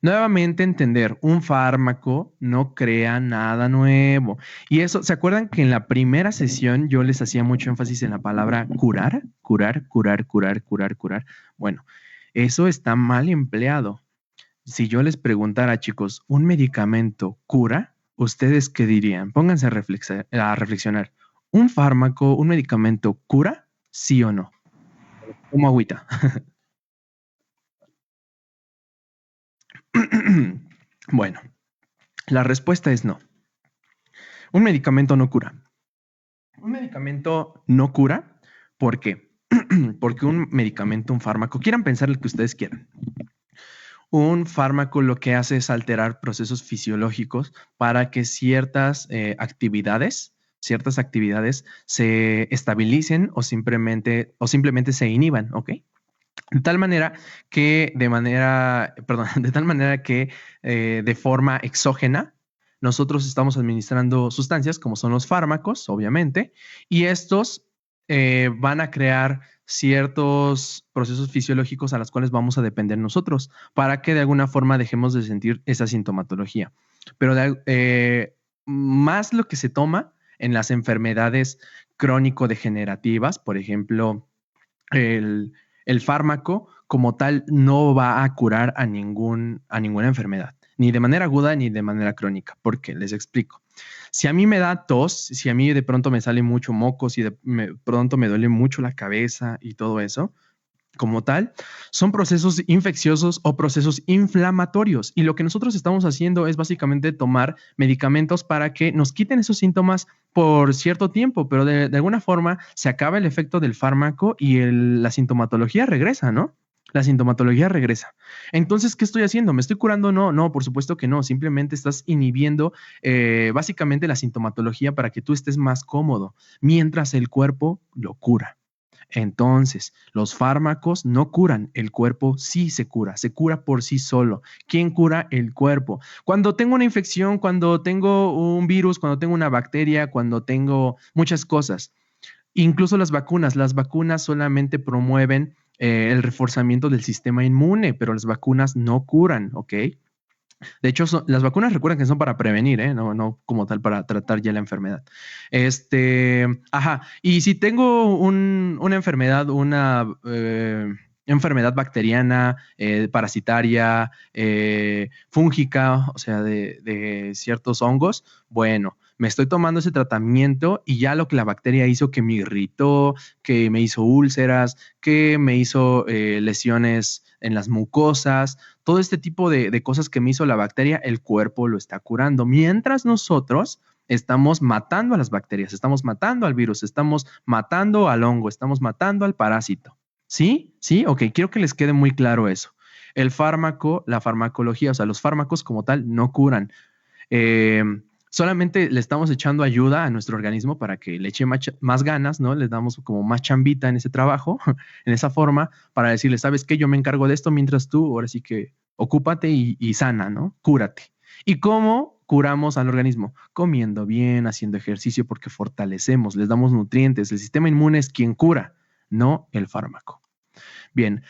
Nuevamente entender, un fármaco no crea nada nuevo. Y eso, ¿se acuerdan que en la primera sesión yo les hacía mucho énfasis en la palabra curar? Curar, curar, curar, curar, curar. Bueno, eso está mal empleado. Si yo les preguntara, chicos, ¿un medicamento cura? ¿Ustedes qué dirían? Pónganse a reflexionar. ¿Un fármaco, un medicamento cura? ¿Sí o no? Como agüita. Bueno, la respuesta es no. Un medicamento no cura. Un medicamento no cura. ¿Por qué? Porque un medicamento, un fármaco, quieran pensar lo que ustedes quieran. Un fármaco lo que hace es alterar procesos fisiológicos para que ciertas actividades se estabilicen o simplemente se inhiban, ¿ok? De tal manera que de forma exógena nosotros estamos administrando sustancias como son los fármacos, obviamente, y estos van a crear ciertos procesos fisiológicos a los cuales vamos a depender nosotros para que de alguna forma dejemos de sentir esa sintomatología. Pero más lo que se toma en las enfermedades crónico-degenerativas, por ejemplo, el fármaco como tal no va a curar a ninguna enfermedad, ni de manera aguda ni de manera crónica. ¿Por qué? Les explico. Si a mí me da tos, si a mí de pronto me sale mucho moco, si de pronto me duele mucho la cabeza y todo eso, como tal, son procesos infecciosos o procesos inflamatorios. Y lo que nosotros estamos haciendo es básicamente tomar medicamentos para que nos quiten esos síntomas por cierto tiempo, pero de alguna forma se acaba el efecto del fármaco y la sintomatología regresa, ¿no? La sintomatología regresa. Entonces, ¿qué estoy haciendo? ¿Me estoy curando? No, no, por supuesto que no. Simplemente estás inhibiendo básicamente la sintomatología para que tú estés más cómodo, mientras el cuerpo lo cura. Entonces, los fármacos no curan, el cuerpo sí se cura por sí solo. ¿Quién cura? El cuerpo. Cuando tengo una infección, cuando tengo un virus, cuando tengo una bacteria, cuando tengo muchas cosas, incluso las vacunas solamente promueven el reforzamiento del sistema inmune, pero las vacunas no curan, ¿ok? De hecho, las vacunas recuerden que son para prevenir, ¿eh? No como tal para tratar ya la enfermedad. Y si tengo una enfermedad, enfermedad bacteriana, parasitaria, fúngica, o sea, de ciertos hongos, bueno, me estoy tomando ese tratamiento y ya lo que la bacteria hizo que me irritó, que me hizo úlceras, que me hizo lesiones en las mucosas, todo este tipo de cosas que me hizo la bacteria, el cuerpo lo está curando. Mientras nosotros estamos matando a las bacterias, estamos matando al virus, estamos matando al hongo, estamos matando al parásito. ¿Sí? ¿Sí? Ok, quiero que les quede muy claro eso. El fármaco, la farmacología, o sea, los fármacos como tal no curan. Solamente le estamos echando ayuda a nuestro organismo para que le eche más ganas, ¿no? Le damos como más chambita en ese trabajo, en esa forma, para decirle, ¿sabes qué? Yo me encargo de esto mientras tú, ahora sí que ocúpate y sana, ¿no? Cúrate. ¿Y cómo curamos al organismo? Comiendo bien, haciendo ejercicio, porque fortalecemos, les damos nutrientes. El sistema inmune es quien cura, no el fármaco. Bien,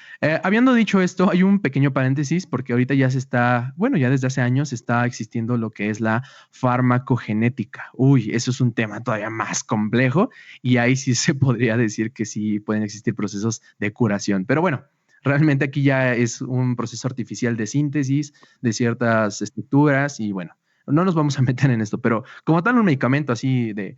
habiendo dicho esto, hay un pequeño paréntesis porque ahorita ya se está, bueno, ya desde hace años está existiendo lo que es la farmacogenética. Uy, eso es un tema todavía más complejo y ahí sí se podría decir que sí pueden existir procesos de curación. Pero bueno, realmente aquí ya es un proceso artificial de síntesis de ciertas estructuras y bueno, no nos vamos a meter en esto, pero como tal un medicamento así de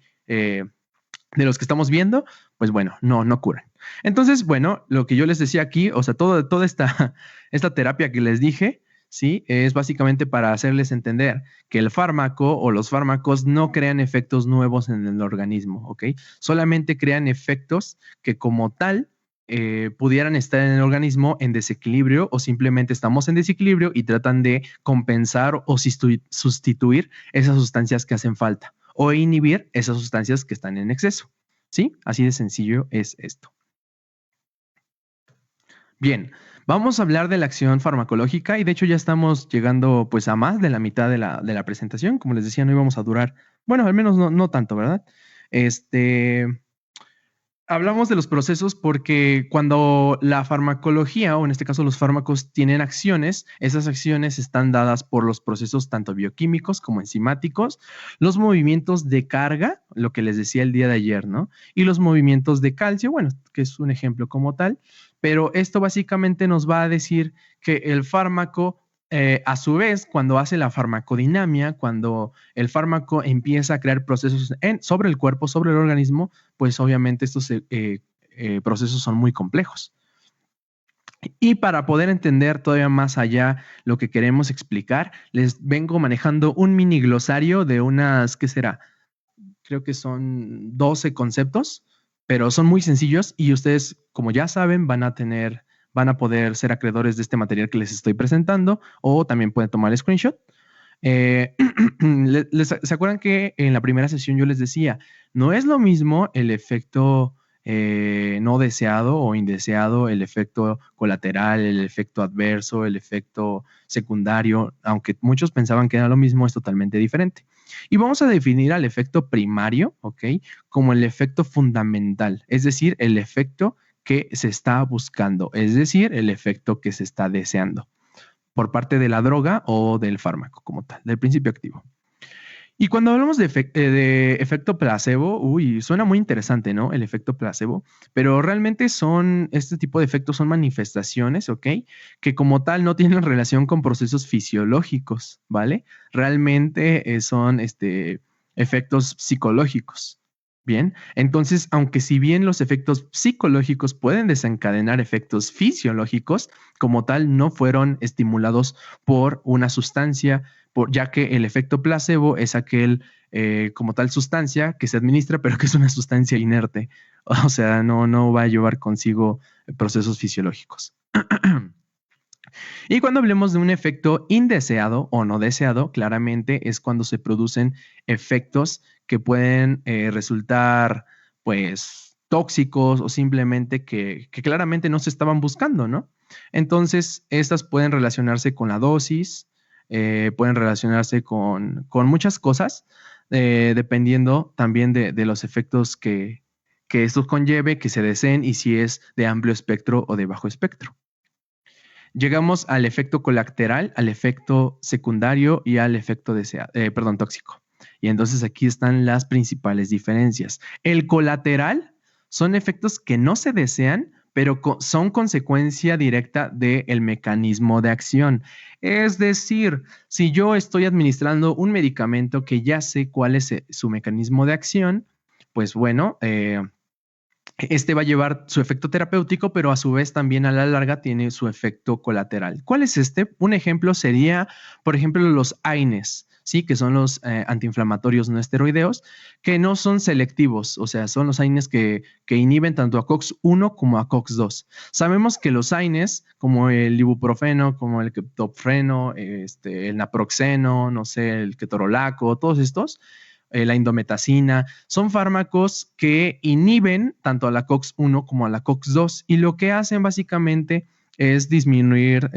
los que estamos viendo, pues bueno, no curan. Entonces, bueno, lo que yo les decía aquí, o sea, toda esta terapia que les dije, sí, es básicamente para hacerles entender que el fármaco o los fármacos no crean efectos nuevos en el organismo, ¿ok? Solamente crean efectos que como tal pudieran estar en el organismo en desequilibrio o simplemente estamos en desequilibrio y tratan de compensar o sustituir esas sustancias que hacen falta o inhibir esas sustancias que están en exceso. ¿Sí? Así de sencillo es esto. Bien, vamos a hablar de la acción farmacológica y de hecho ya estamos llegando pues a más de la mitad de la presentación. Como les decía, no íbamos a durar, bueno, al menos no tanto, ¿verdad? Hablamos de los procesos porque cuando la farmacología, o en este caso los fármacos, tienen acciones, esas acciones están dadas por los procesos tanto bioquímicos como enzimáticos, los movimientos de carga, lo que les decía el día de ayer, ¿no? Y los movimientos de calcio, bueno, que es un ejemplo como tal, pero esto básicamente nos va a decir que el fármaco a su vez, cuando hace la farmacodinamia, cuando el fármaco empieza a crear procesos sobre el cuerpo, sobre el organismo, pues obviamente estos procesos son muy complejos. Y para poder entender todavía más allá lo que queremos explicar, les vengo manejando un mini glosario de unas, ¿qué será? Creo que son 12 conceptos, pero son muy sencillos y ustedes, como ya saben, van a poder ser acreedores de este material que les estoy presentando o también pueden tomar screenshot. ¿Se acuerdan que en la primera sesión yo les decía, no es lo mismo el efecto no deseado o indeseado, el efecto colateral, el efecto adverso, el efecto secundario, aunque muchos pensaban que era lo mismo, es totalmente diferente. Y vamos a definir al efecto primario, ¿ok? Como el efecto fundamental, es decir, el efecto que se está buscando, es decir, el efecto que se está deseando por parte de la droga o del fármaco como tal, del principio activo. Y cuando hablamos de efecto placebo, uy, suena muy interesante, ¿no? El efecto placebo, pero realmente este tipo de efectos son manifestaciones, ¿ok? Que como tal no tienen relación con procesos fisiológicos, ¿vale? Realmente son efectos psicológicos. Bien, entonces, aunque si bien los efectos psicológicos pueden desencadenar efectos fisiológicos, como tal no fueron estimulados por una sustancia, ya que el efecto placebo es aquel como tal sustancia que se administra, pero que es una sustancia inerte, o sea, no va a llevar consigo procesos fisiológicos. Y cuando hablemos de un efecto indeseado o no deseado, claramente es cuando se producen efectos que pueden resultar, pues, tóxicos o simplemente que claramente no se estaban buscando, ¿no? Entonces, estas pueden relacionarse con la dosis, pueden relacionarse con muchas cosas, dependiendo también de los efectos que esto conlleve, que se deseen y si es de amplio espectro o de bajo espectro. Llegamos al efecto colateral, al efecto secundario y al efecto tóxico. Y entonces aquí están las principales diferencias. El colateral son efectos que no se desean, pero son consecuencia directa del mecanismo de acción. Es decir, si yo estoy administrando un medicamento que ya sé cuál es su mecanismo de acción, pues bueno, este va a llevar su efecto terapéutico, pero a su vez también a la larga tiene su efecto colateral. ¿Cuál es este? Un ejemplo sería, por ejemplo, los AINES, ¿sí? Que son los antiinflamatorios no esteroideos, que no son selectivos, o sea, son los AINES que inhiben tanto a COX-1 como a COX-2. Sabemos que los AINES, como el ibuprofeno, como el ketopreno, el naproxeno, no sé, el ketorolaco, todos estos, la indometacina, son fármacos que inhiben tanto a la COX-1 como a la COX-2 y lo que hacen básicamente es disminuir,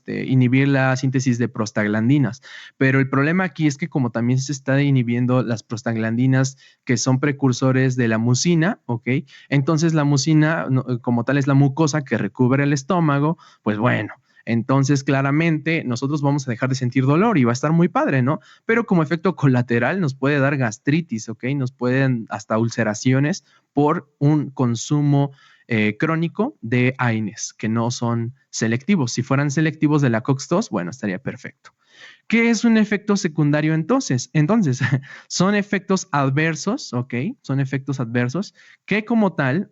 inhibir la síntesis de prostaglandinas. Pero el problema aquí es que como también se está inhibiendo las prostaglandinas que son precursores de la mucina, ¿ok? Entonces la mucina, como tal, es la mucosa que recubre el estómago, pues bueno. Entonces, claramente, nosotros vamos a dejar de sentir dolor y va a estar muy padre, ¿no? Pero como efecto colateral nos puede dar gastritis, ¿ok? Nos pueden hasta ulceraciones por un consumo crónico de AINES, que no son selectivos. Si fueran selectivos de la COX-2, bueno, estaría perfecto. ¿Qué es un efecto secundario entonces? Entonces, son efectos adversos, ¿ok? Son efectos adversos que como tal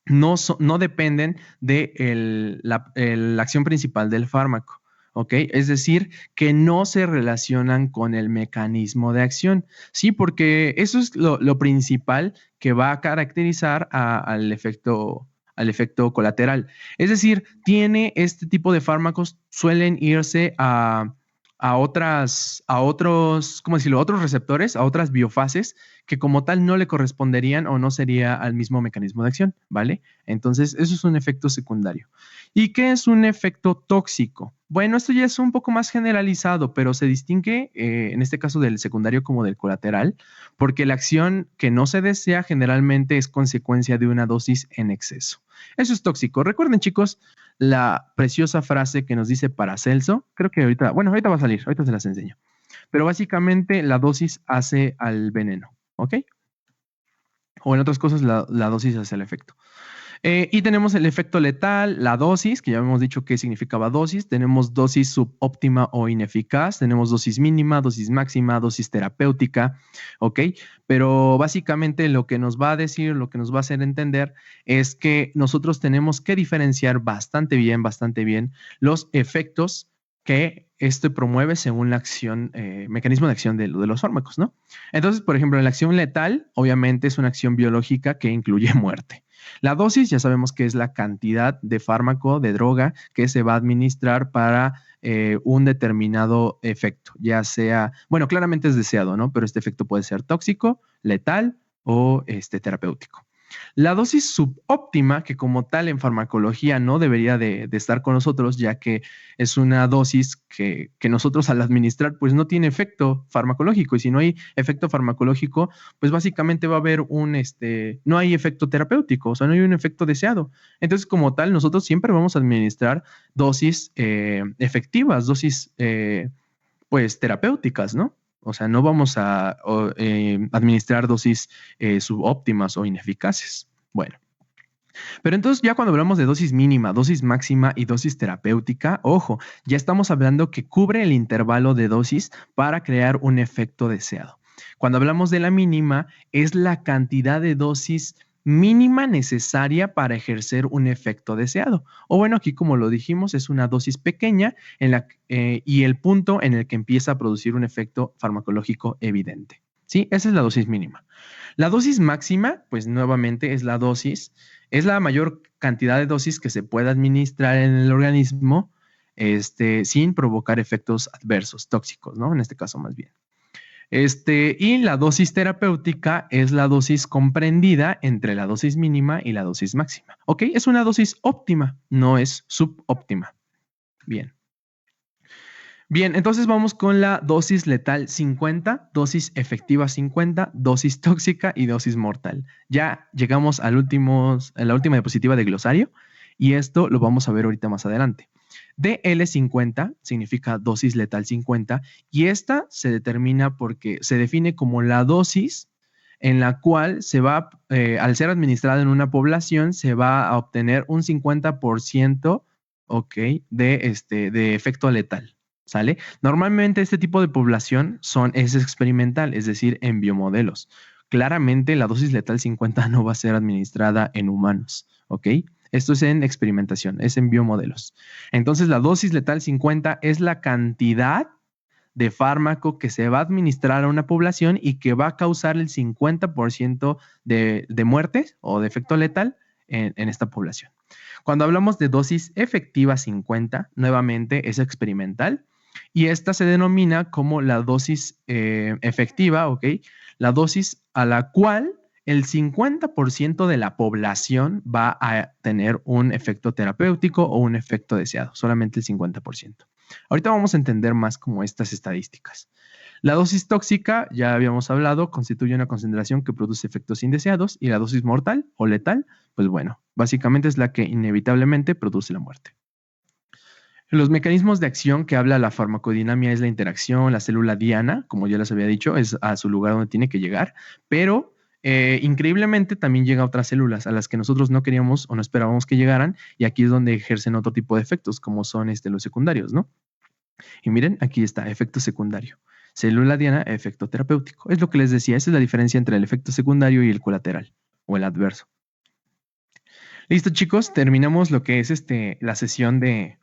no dependen de la acción principal del fármaco. ¿Ok? Es decir, que no se relacionan con el mecanismo de acción. Sí, porque eso es lo principal que va a caracterizar al efecto colateral. Es decir, tiene este tipo de fármacos, suelen irse a otros, ¿cómo decirlo? Otros receptores, a otras biofases que como tal no le corresponderían o no sería al mismo mecanismo de acción, ¿vale? Entonces, eso es un efecto secundario. ¿Y qué es un efecto tóxico? Bueno, esto ya es un poco más generalizado, pero se distingue en este caso del secundario como del colateral, porque la acción que no se desea generalmente es consecuencia de una dosis en exceso. Eso es tóxico. Recuerden, chicos, la preciosa frase que nos dice Paracelso, creo que ahorita va a salir, ahorita se las enseño. Pero básicamente la dosis hace al veneno, ¿ok? O en otras cosas, la dosis hace el efecto. Y tenemos el efecto letal, la dosis, que ya hemos dicho qué significaba dosis. Tenemos dosis subóptima o ineficaz. Tenemos dosis mínima, dosis máxima, dosis terapéutica, ¿ok? Pero básicamente lo que nos va a decir, lo que nos va a hacer entender es que nosotros tenemos que diferenciar bastante bien los efectos que esto promueve según la acción, mecanismo de acción de los fármacos, ¿no? Entonces, por ejemplo, la acción letal, obviamente, es una acción biológica que incluye muerte. La dosis ya sabemos que es la cantidad de fármaco, de droga que se va a administrar para un determinado efecto, ya sea, bueno, claramente es deseado, ¿no? Pero este efecto puede ser tóxico, letal o terapéutico. La dosis subóptima, que como tal en farmacología no debería de estar con nosotros, ya que es una dosis que nosotros al administrar pues no tiene efecto farmacológico, y si no hay efecto farmacológico, pues básicamente va a haber no hay efecto terapéutico, o sea, no hay un efecto deseado. Entonces, como tal, nosotros siempre vamos a administrar dosis efectivas, dosis pues terapéuticas, ¿no? O sea, no vamos a administrar dosis subóptimas o ineficaces. Bueno, pero entonces ya cuando hablamos de dosis mínima, dosis máxima y dosis terapéutica, ojo, ya estamos hablando que cubre el intervalo de dosis para crear un efecto deseado. Cuando hablamos de la mínima, es la cantidad de dosis mínima necesaria para ejercer un efecto deseado. O bueno, aquí como lo dijimos, es una dosis pequeña y el punto en el que empieza a producir un efecto farmacológico evidente. ¿Sí? Esa es la dosis mínima. La dosis máxima, pues nuevamente es la mayor cantidad de dosis que se puede administrar en el organismo sin provocar efectos adversos, tóxicos, ¿no? En este caso más bien. Y la dosis terapéutica es la dosis comprendida entre la dosis mínima y la dosis máxima. ¿Ok? Es una dosis óptima, no es subóptima. Bien. Bien, entonces vamos con la dosis letal 50, dosis efectiva 50, dosis tóxica y dosis mortal. Ya llegamos a la última diapositiva de glosario y esto lo vamos a ver ahorita más adelante. DL50 significa dosis letal 50 y esta se determina porque se define como la dosis en la cual al ser administrada en una población, se va a obtener un 50%, ¿ok? de efecto letal. ¿Sale? Normalmente este tipo de población es experimental, es decir, en biomodelos. Claramente la dosis letal 50 no va a ser administrada en humanos, ¿ok? Esto es en experimentación, es en biomodelos. Entonces la dosis letal 50 es la cantidad de fármaco que se va a administrar a una población y que va a causar el 50% de muertes o de efecto letal en esta población. Cuando hablamos de dosis efectiva 50, nuevamente es experimental y esta se denomina como la dosis efectiva, ¿ok? La dosis a la cual el 50% de la población va a tener un efecto terapéutico o un efecto deseado, solamente el 50%. Ahorita vamos a entender más como estas estadísticas. La dosis tóxica, ya habíamos hablado, constituye una concentración que produce efectos indeseados, y la dosis mortal o letal, pues bueno, básicamente es la que inevitablemente produce la muerte. Los mecanismos de acción que habla la farmacodinamia es la interacción, la célula diana, como ya les había dicho, es a su lugar donde tiene que llegar, pero increíblemente también llega a otras células a las que nosotros no queríamos o no esperábamos que llegaran, y aquí es donde ejercen otro tipo de efectos, como son los secundarios, ¿no? Y miren, aquí está, efecto secundario. Célula diana, efecto terapéutico. Es lo que les decía, esa es la diferencia entre el efecto secundario y el colateral o el adverso. Listo, chicos, terminamos lo que es la sesión de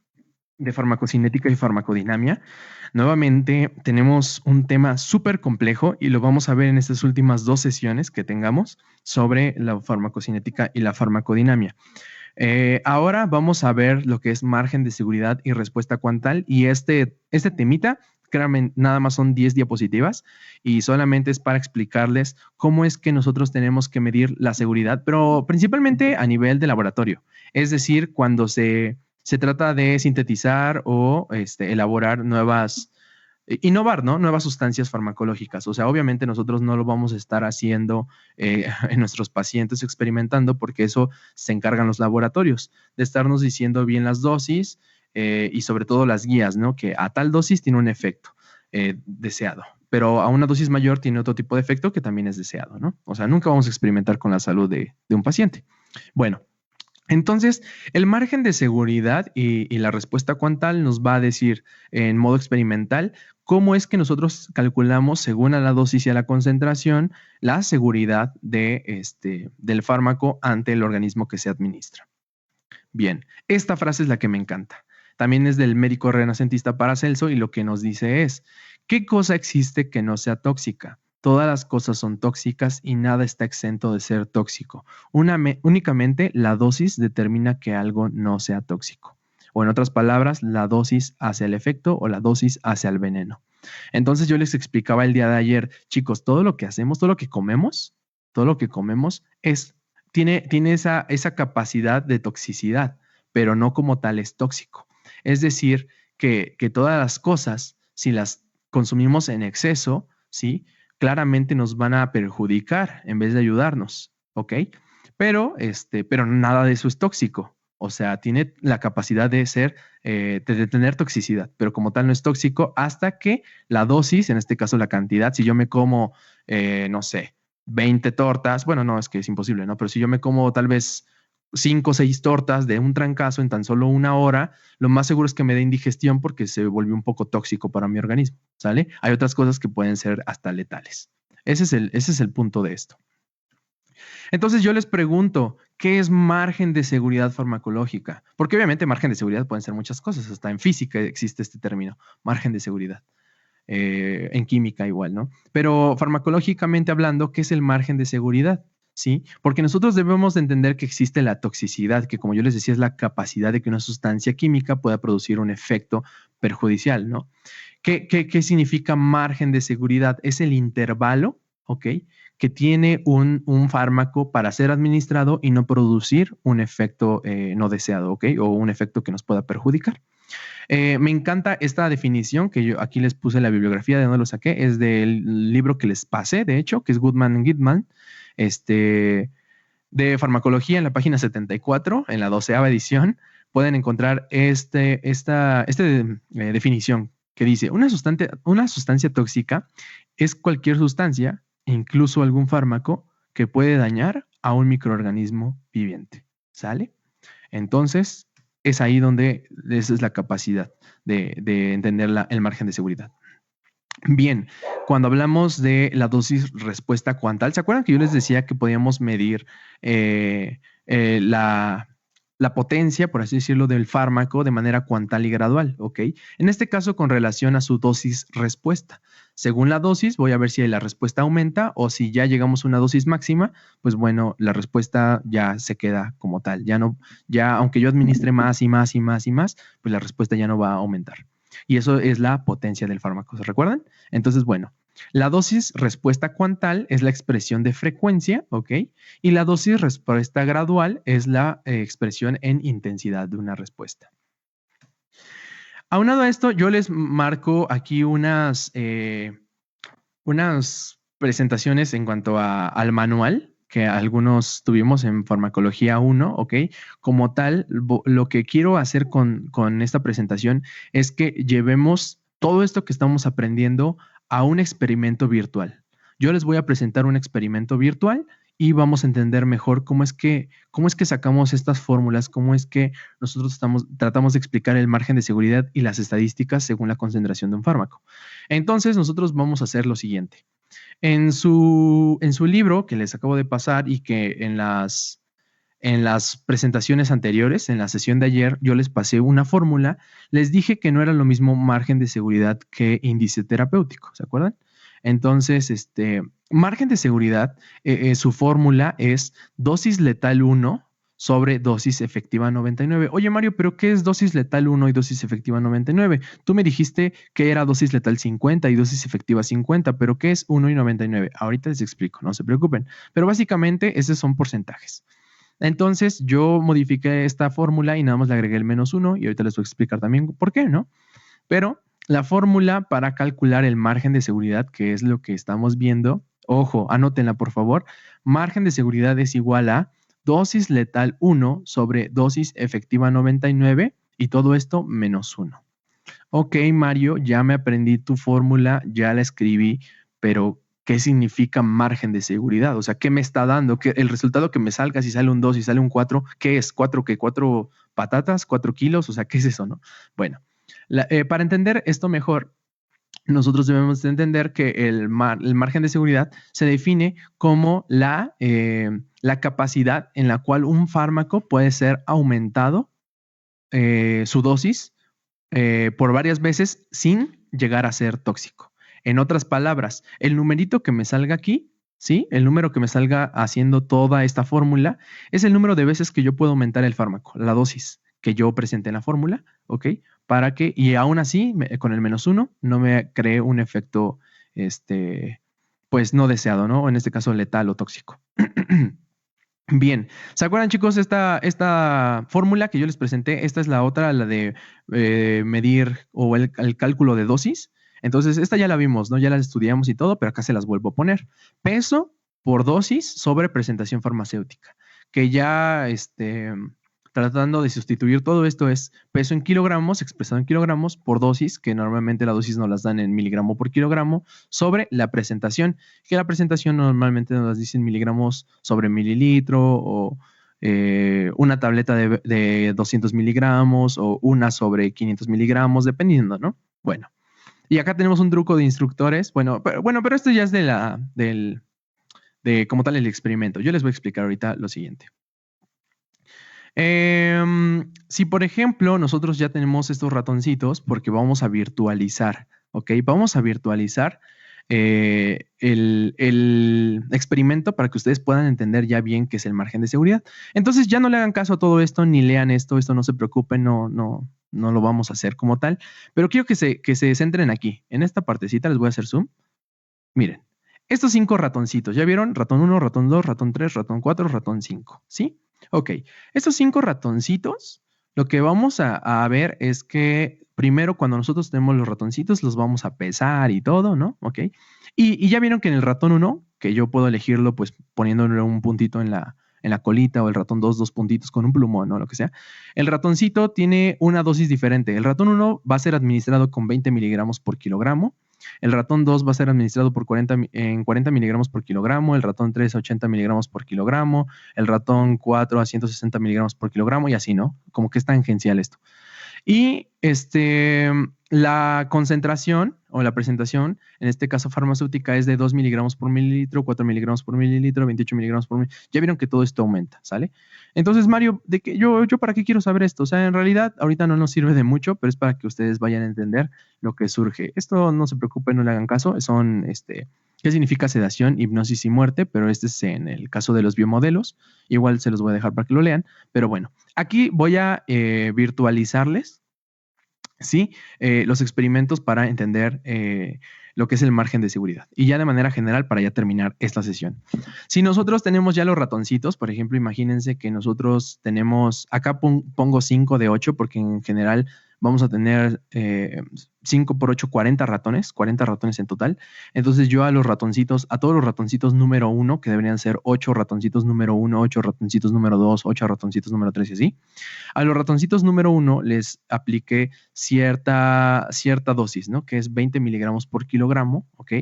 farmacocinética y farmacodinamia. Nuevamente tenemos un tema súper complejo y lo vamos a ver en estas últimas 2 sesiones que tengamos sobre la farmacocinética y la farmacodinamia. Ahora vamos a ver lo que es margen de seguridad y respuesta cuantal, y este temita, créanme, nada más son 10 diapositivas y solamente es para explicarles cómo es que nosotros tenemos que medir la seguridad, pero principalmente a nivel de laboratorio. Es decir, cuando se trata de sintetizar o elaborar innovar, ¿no? Nuevas sustancias farmacológicas. O sea, obviamente nosotros no lo vamos a estar haciendo en nuestros pacientes experimentando, porque eso se encargan los laboratorios, de estarnos diciendo bien las dosis y sobre todo las guías, ¿no? Que a tal dosis tiene un efecto deseado, pero a una dosis mayor tiene otro tipo de efecto que también es deseado, ¿no? O sea, nunca vamos a experimentar con la salud de un paciente. Bueno. Entonces, el margen de seguridad y la respuesta cuantal nos va a decir en modo experimental cómo es que nosotros calculamos, según a la dosis y a la concentración, la seguridad del fármaco ante el organismo que se administra. Bien, esta frase es la que me encanta. También es del médico renacentista Paracelso, y lo que nos dice es: ¿qué cosa existe que no sea tóxica? Todas las cosas son tóxicas y nada está exento de ser tóxico. Únicamente la dosis determina que algo no sea tóxico. O en otras palabras, la dosis hace el efecto o la dosis hace el veneno. Entonces yo les explicaba el día de ayer, chicos, todo lo que hacemos, todo lo que comemos tiene esa capacidad de toxicidad, pero no como tal es tóxico. Es decir, que todas las cosas, si las consumimos en exceso, ¿sí?, claramente nos van a perjudicar en vez de ayudarnos, ¿ok? Pero nada de eso es tóxico. O sea, tiene la capacidad de tener toxicidad, pero como tal no es tóxico hasta que la dosis, en este caso la cantidad, si yo me como, no sé, 20 tortas, bueno, no, es que es imposible, ¿no? Pero si yo me como tal vez 5 o 6 tortas de un trancazo en tan solo 1 hora, lo más seguro es que me dé indigestión porque se volvió un poco tóxico para mi organismo, ¿sale? Hay otras cosas que pueden ser hasta letales. Ese es el punto de esto. Entonces yo les pregunto, ¿qué es margen de seguridad farmacológica? Porque obviamente margen de seguridad pueden ser muchas cosas, hasta en física existe este término, margen de seguridad. En química igual, ¿no? Pero farmacológicamente hablando, ¿qué es el margen de seguridad? ¿Sí? Porque nosotros debemos de entender que existe la toxicidad, que como yo les decía es la capacidad de que una sustancia química pueda producir un efecto perjudicial, ¿no? ¿Qué significa margen de seguridad? Es el intervalo, ¿ok?, que tiene un fármaco para ser administrado y no producir un efecto no deseado, ¿ok?, o un efecto que nos pueda perjudicar. Me encanta esta definición que yo aquí les puse en la bibliografía de donde lo saqué, es del libro que les pasé, de hecho, que es Goodman and Gitman, de farmacología, en la página 74, en la 12ª edición, pueden encontrar esta definición que dice: una sustancia tóxica es cualquier sustancia, incluso algún fármaco, que puede dañar a un microorganismo viviente. ¿Sale? Entonces, es ahí donde esa es la capacidad de entender el margen de seguridad. Bien, cuando hablamos de la dosis respuesta cuantal, ¿se acuerdan que yo les decía que podíamos medir la potencia, por así decirlo, del fármaco de manera cuantal y gradual? ¿Ok? En este caso, con relación a su dosis respuesta. Según la dosis, voy a ver si la respuesta aumenta, o si ya llegamos a una dosis máxima, pues bueno, la respuesta ya se queda como tal. Ya aunque yo administre más y más y más y más, pues la respuesta ya no va a aumentar. Y eso es la potencia del fármaco, ¿se recuerdan? Entonces, bueno, La dosis respuesta cuantal es la expresión de frecuencia, ¿ok? Y la dosis respuesta gradual es la expresión en intensidad de una respuesta. Aunado a esto, yo les marco aquí unas presentaciones en cuanto al manual que algunos tuvimos en farmacología 1, ¿ok? Como tal, lo que quiero hacer con esta presentación es que llevemos todo esto que estamos aprendiendo a un experimento virtual. Yo les voy a presentar un experimento virtual y vamos a entender mejor cómo es que sacamos estas fórmulas, cómo es que nosotros tratamos de explicar el margen de seguridad y las estadísticas según la concentración de un fármaco. Entonces, nosotros vamos a hacer lo siguiente. En su libro que les acabo de pasar y que en las presentaciones anteriores, en la sesión de ayer, yo les pasé una fórmula, les dije que no era lo mismo margen de seguridad que índice terapéutico, ¿se acuerdan? Entonces, margen de seguridad, su fórmula es dosis letal 1 sobre dosis efectiva 99. Oye, Mario, ¿pero qué es dosis letal 1 y dosis efectiva 99? Tú me dijiste que era dosis letal 50 y dosis efectiva 50, pero ¿qué es 1 y 99? Ahorita les explico, no se preocupen. Pero básicamente, esos son porcentajes. Entonces, yo modifiqué esta fórmula y nada más le agregué el -1 y ahorita les voy a explicar también por qué, ¿no? Pero la fórmula para calcular el margen de seguridad, que es lo que estamos viendo, ojo, anótenla por favor, margen de seguridad es igual a dosis letal 1 sobre dosis efectiva 99 y todo esto -1. Ok, Mario, ya me aprendí tu fórmula, ya la escribí, pero ¿qué significa margen de seguridad? O sea, ¿qué me está dando? ¿Qué, el resultado que me salga, si sale un 2, si sale un 4, ¿qué es? ¿4 qué? ¿4 patatas? ¿4 kilos? O sea, ¿qué es eso, no? Bueno, para entender esto mejor, nosotros debemos de entender que el margen de seguridad se define como la capacidad en la cual un fármaco puede ser aumentado su dosis por varias veces sin llegar a ser tóxico. En otras palabras, el numerito que me salga aquí, ¿sí? El número que me salga haciendo toda esta fórmula es el número de veces que yo puedo aumentar el fármaco, la dosis que yo presenté en la fórmula, ¿ok? Para que, y aún así, con el -1, no me cree un efecto, pues no deseado, ¿no? En este caso, letal o tóxico. Bien, ¿se acuerdan, chicos? Esta fórmula que yo les presenté, esta es la otra, la de medir o el cálculo de dosis. Entonces, esta ya la vimos, ¿no? Ya la estudiamos y todo, pero acá se las vuelvo a poner. Peso por dosis sobre presentación farmacéutica, que ya, tratando de sustituir todo esto es peso en kilogramos, expresado en kilogramos, por dosis, que normalmente la dosis nos las dan en miligramo por kilogramo, sobre la presentación, que la presentación normalmente nos las dicen miligramos sobre mililitro o una tableta de 200 miligramos o una sobre 500 miligramos, dependiendo, ¿no? Bueno, y acá tenemos un truco de instructores. Bueno, pero esto ya es de como tal el experimento. Yo les voy a explicar ahorita lo siguiente. Si, por ejemplo, nosotros ya tenemos estos ratoncitos, porque vamos a virtualizar, ¿ok? Vamos a virtualizar el experimento para que ustedes puedan entender ya bien qué es el margen de seguridad. Entonces, ya no le hagan caso a todo esto, ni lean esto no se preocupen, no lo vamos a hacer como tal, pero quiero que se centren aquí. En esta partecita les voy a hacer zoom. Miren, estos 5 ratoncitos, ¿ya vieron? Ratón 1, ratón 2, ratón 3, ratón 4, ratón 5, ¿sí? Ok, estos 5 ratoncitos, lo que vamos a ver es que primero cuando nosotros tenemos los ratoncitos, los vamos a pesar y todo, ¿no? Ok, y ya vieron que en el ratón 1, que yo puedo elegirlo pues poniéndole un puntito en la colita, o el ratón 2, 2 puntitos con un plumón, ¿no? Lo que sea. El ratoncito tiene una dosis diferente. El ratón 1 va a ser administrado con 20 miligramos por kilogramo. El ratón 2 va a ser administrado en 40 miligramos por kilogramo, el ratón 3 a 80 miligramos por kilogramo, el ratón 4 a 160 miligramos por kilogramo y así, ¿no? Como que es tangencial esto. Y la concentración o la presentación, en este caso farmacéutica, es de 2 miligramos por mililitro, 4 miligramos por mililitro, 28 miligramos por mililitro. Ya vieron que todo esto aumenta, ¿sale? Entonces, Mario, ¿de qué, yo para qué quiero saber esto? O sea, en realidad ahorita no nos sirve de mucho, pero es para que ustedes vayan a entender lo que surge. Esto no se preocupen, no le hagan caso. Son, ¿qué significa sedación, hipnosis y muerte? Pero este es en el caso de los biomodelos. Igual se los voy a dejar para que lo lean. Pero bueno, aquí voy a virtualizarles, ¿sí? Los experimentos para entender lo que es el margen de seguridad. Y ya de manera general, para ya terminar esta sesión. Si nosotros tenemos ya los ratoncitos, por ejemplo, imagínense que nosotros tenemos, acá pongo 5 de 8 porque en general vamos a tener 5 por 8, 40 ratones en total. Entonces yo a los ratoncitos, a todos los ratoncitos número 1, que deberían ser 8 ratoncitos número 1, 8 ratoncitos número 2, 8 ratoncitos número 3 y así, a los ratoncitos número 1 les apliqué cierta dosis, ¿no? Que es 20 miligramos por kilogramo, ¿ok?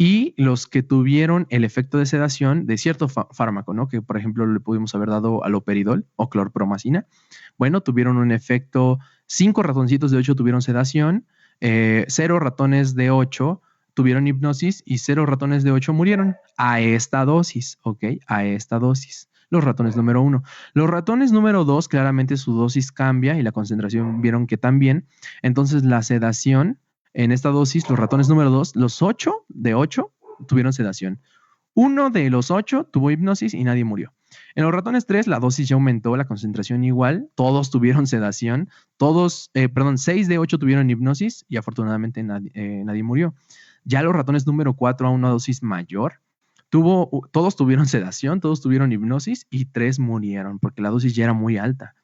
Y los que tuvieron el efecto de sedación de cierto fármaco, ¿no? Que por ejemplo le pudimos haber dado aloperidol o clorpromacina. Bueno, tuvieron un efecto, 5 ratoncitos de 8 tuvieron sedación, 0 ratones de 8 tuvieron hipnosis y 0 ratones de 8 murieron a esta dosis, ¿ok? A esta dosis. Los ratones número 1. Los ratones número 2, claramente su dosis cambia y la concentración vieron que también. Entonces la sedación en esta dosis, los ratones número 2, los 8 de 8 tuvieron sedación. Uno de los 8 tuvo hipnosis y nadie murió. En los ratones 3, la dosis ya aumentó, la concentración igual, todos tuvieron sedación, 6 de 8 tuvieron hipnosis y afortunadamente nadie murió. Ya los ratones número 4 a una dosis mayor, todos tuvieron sedación, todos tuvieron hipnosis y 3 murieron porque la dosis ya era muy alta.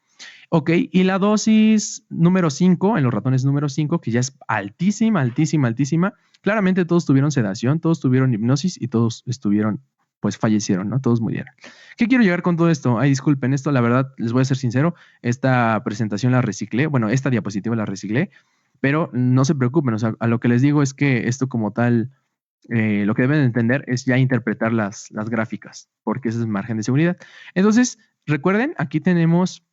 Ok, y la dosis número 5, en los ratones número 5, que ya es altísima, altísima, altísima, claramente todos tuvieron sedación, todos tuvieron hipnosis y todos pues fallecieron, ¿no? Todos murieron. ¿Qué quiero llegar con todo esto? Ay, disculpen, esto la verdad, les voy a ser sincero, esta presentación la reciclé, bueno, esta diapositiva la reciclé, pero no se preocupen, o sea, a lo que les digo es que esto como tal, lo que deben entender es ya interpretar las gráficas, porque ese es el margen de seguridad. Entonces, recuerden, aquí tenemos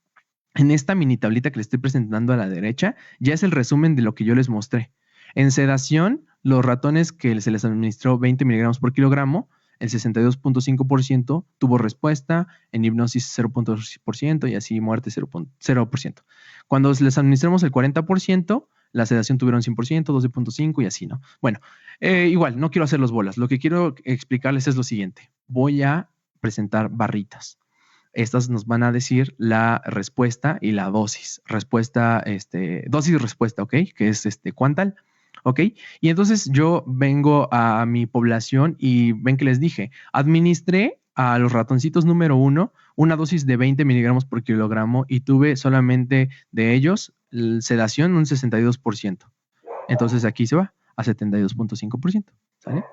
en esta mini tablita que les estoy presentando a la derecha, ya es el resumen de lo que yo les mostré. En sedación, los ratones que se les administró 20 miligramos por kilogramo, el 62.5% tuvo respuesta, en hipnosis 0.2% y así muerte 0%. Cuando les administramos el 40%, la sedación tuvieron 100%, 12.5% y así, ¿no? Bueno, igual, no quiero hacer los bolas. Lo que quiero explicarles es lo siguiente. Voy a presentar barritas. Estas nos van a decir la respuesta y la dosis. Dosis y respuesta, ¿ok? Que es Quantal, ¿ok? Y entonces yo vengo a mi población y ven que les dije, administré a los ratoncitos número 1 una dosis de 20 miligramos por kilogramo y tuve solamente de ellos sedación un 62%. Entonces aquí se va a 72.5%, ¿sale?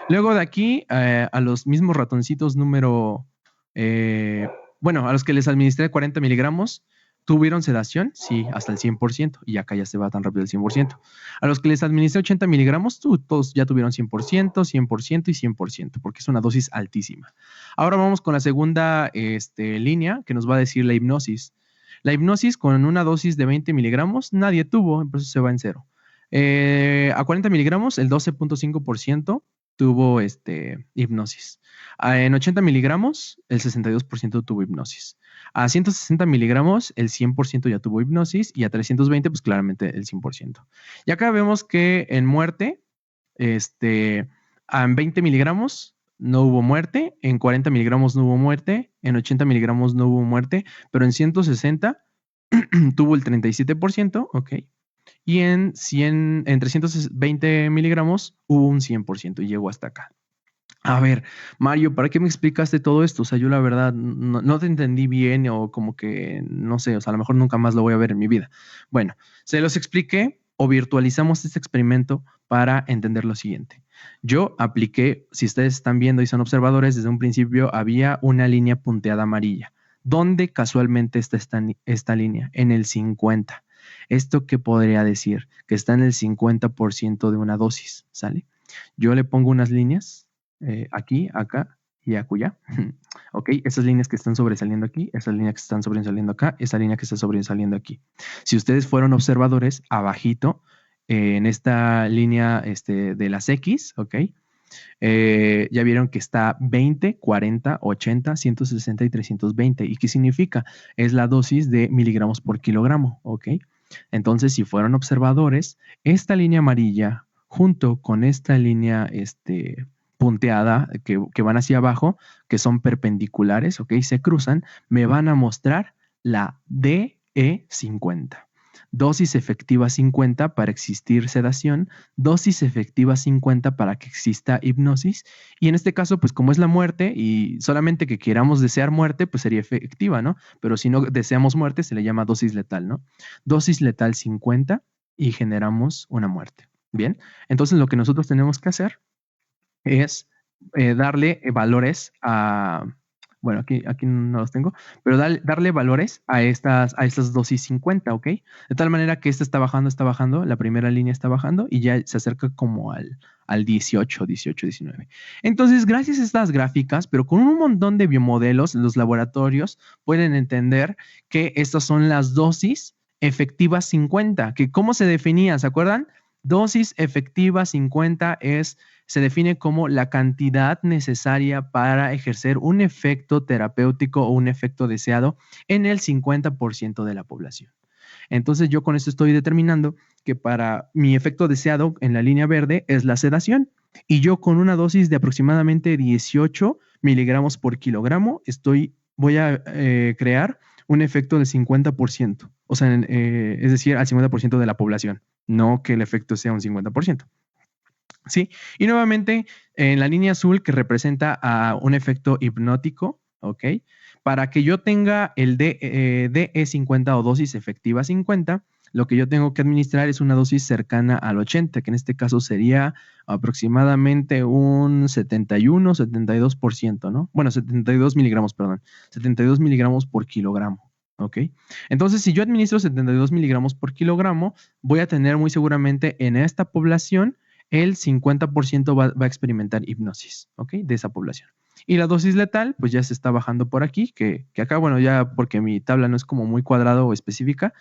Luego de aquí a los mismos ratoncitos número... a los que les administré 40 miligramos, ¿tuvieron sedación? Sí, hasta el 100%. Y acá ya se va tan rápido el 100%. A los que les administré 80 miligramos, todos ya tuvieron 100%, 100% y 100%, porque es una dosis altísima. Ahora vamos con la segunda línea que nos va a decir la hipnosis. La hipnosis con una dosis de 20 miligramos, nadie tuvo, por eso se va en cero. A 40 miligramos, el 12.5% tuvo hipnosis. En 80 miligramos, el 62% tuvo hipnosis. A 160 miligramos, el 100% ya tuvo hipnosis y a 320, pues claramente el 100%. Y acá vemos que en muerte, en 20 miligramos no hubo muerte, en 40 miligramos no hubo muerte, en 80 miligramos no hubo muerte, pero en 160 tuvo el 37%, ok. Y en 320 miligramos hubo un 100% y llegó hasta acá. A ver, Mario, ¿para qué me explicaste todo esto? O sea, yo la verdad no te entendí bien o como que, no sé, o sea, a lo mejor nunca más lo voy a ver en mi vida. Bueno, se los expliqué o virtualizamos este experimento para entender lo siguiente. Yo apliqué, si ustedes están viendo y son observadores, desde un principio había una línea punteada amarilla. ¿Dónde casualmente está esta línea? En el 50. ¿Esto qué podría decir? Que está en el 50% de una dosis, ¿sale? Yo le pongo unas líneas, aquí, acá y acullá. Ok, esas líneas que están sobresaliendo aquí, esas líneas que están sobresaliendo acá, esa línea que está sobresaliendo aquí. Si ustedes fueron observadores, abajito, en esta línea de las X, ok, ya vieron que está 20, 40, 80, 160 y 320. ¿Y qué significa? Es la dosis de miligramos por kilogramo, ok. Entonces, si fueron observadores, esta línea amarilla junto con esta línea punteada que van hacia abajo, que son perpendiculares, ¿ok? Se cruzan, me van a mostar la DE50. dosis efectiva 50 para existir sedación, dosis efectiva 50 para que exista hipnosis, y en este caso, pues como es la muerte y solamente que queramos desear muerte, pues sería efectiva, ¿no? Pero si no deseamos muerte, se le llama dosis letal, ¿no? Dosis letal 50 y generamos una muerte. Bien, entonces lo que nosotros tenemos que hacer es darle valores a, bueno, aquí no los tengo, pero darle valores a estas dosis 50, ¿ok? De tal manera que esta está bajando, la primera línea está bajando y ya se acerca como al 18, 19. Entonces, gracias a estas gráficas, pero con un montón de biomodelos, los laboratorios pueden entender que estas son las dosis efectivas 50, que cómo se definía, ¿se acuerdan? Dosis efectiva 50 se define como la cantidad necesaria para ejercer un efecto terapéutico o un efecto deseado en el 50% de la población. Entonces yo con esto estoy determinando que para mi efecto deseado en la línea verde es la sedación. Y yo con una dosis de aproximadamente 18 miligramos por kilogramo voy a crear un efecto del 50%. O sea, es decir, al 50% de la población. No que el efecto sea un 50%. Sí, y nuevamente en la línea azul que representa a un efecto hipnótico, ¿ok? Para que yo tenga el DE50 o dosis efectiva 50, lo que yo tengo que administrar es una dosis cercana al 80, que en este caso sería aproximadamente un 71, 72%, ¿no? Bueno, 72 miligramos, perdón, 72 miligramos por kilogramo. ¿Ok? Entonces, si yo administro 72 miligramos por kilogramo, voy a tener muy seguramente en esta población el 50% va a experimentar hipnosis, ¿ok? De esa población. Y la dosis letal, pues ya se está bajando por aquí, que acá, bueno, ya porque mi tabla no es como muy cuadrada o específica,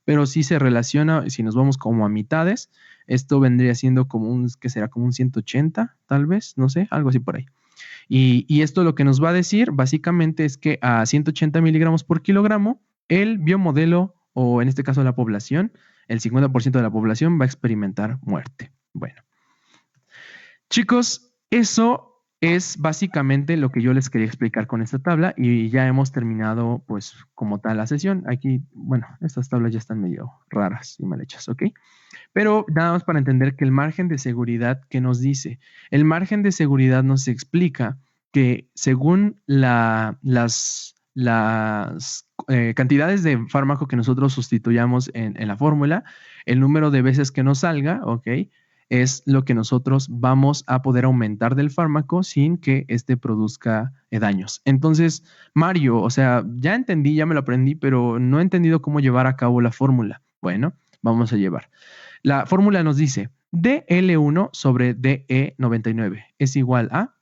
pero sí se relaciona, si nos vamos como a mitades, esto vendría siendo como ¿qué será? Como un 180, tal vez, no sé, algo así por ahí. Y esto lo que nos va a decir básicamente es que a 180 miligramos por kilogramo, el biomodelo, o en este caso la población, el 50% de la población va a experimentar muerte. Bueno. Chicos, eso es básicamente lo que yo les quería explicar con esta tabla y ya hemos terminado pues como tal la sesión. Aquí, bueno, estas tablas ya están medio raras y mal hechas, ¿ok? Pero nada más para entender que el margen de seguridad que nos dice, el margen de seguridad nos explica que según las cantidades de fármaco que nosotros sustituyamos en la fórmula, el número de veces que nos salga, ¿ok? Es lo que nosotros vamos a poder aumentar del fármaco sin que éste produzca daños. Entonces, Mario, o sea, ya entendí, ya me lo aprendí, pero no he entendido cómo llevar a cabo la fórmula. Bueno, vamos a llevar. La fórmula nos dice DL1 sobre DE99 es igual a...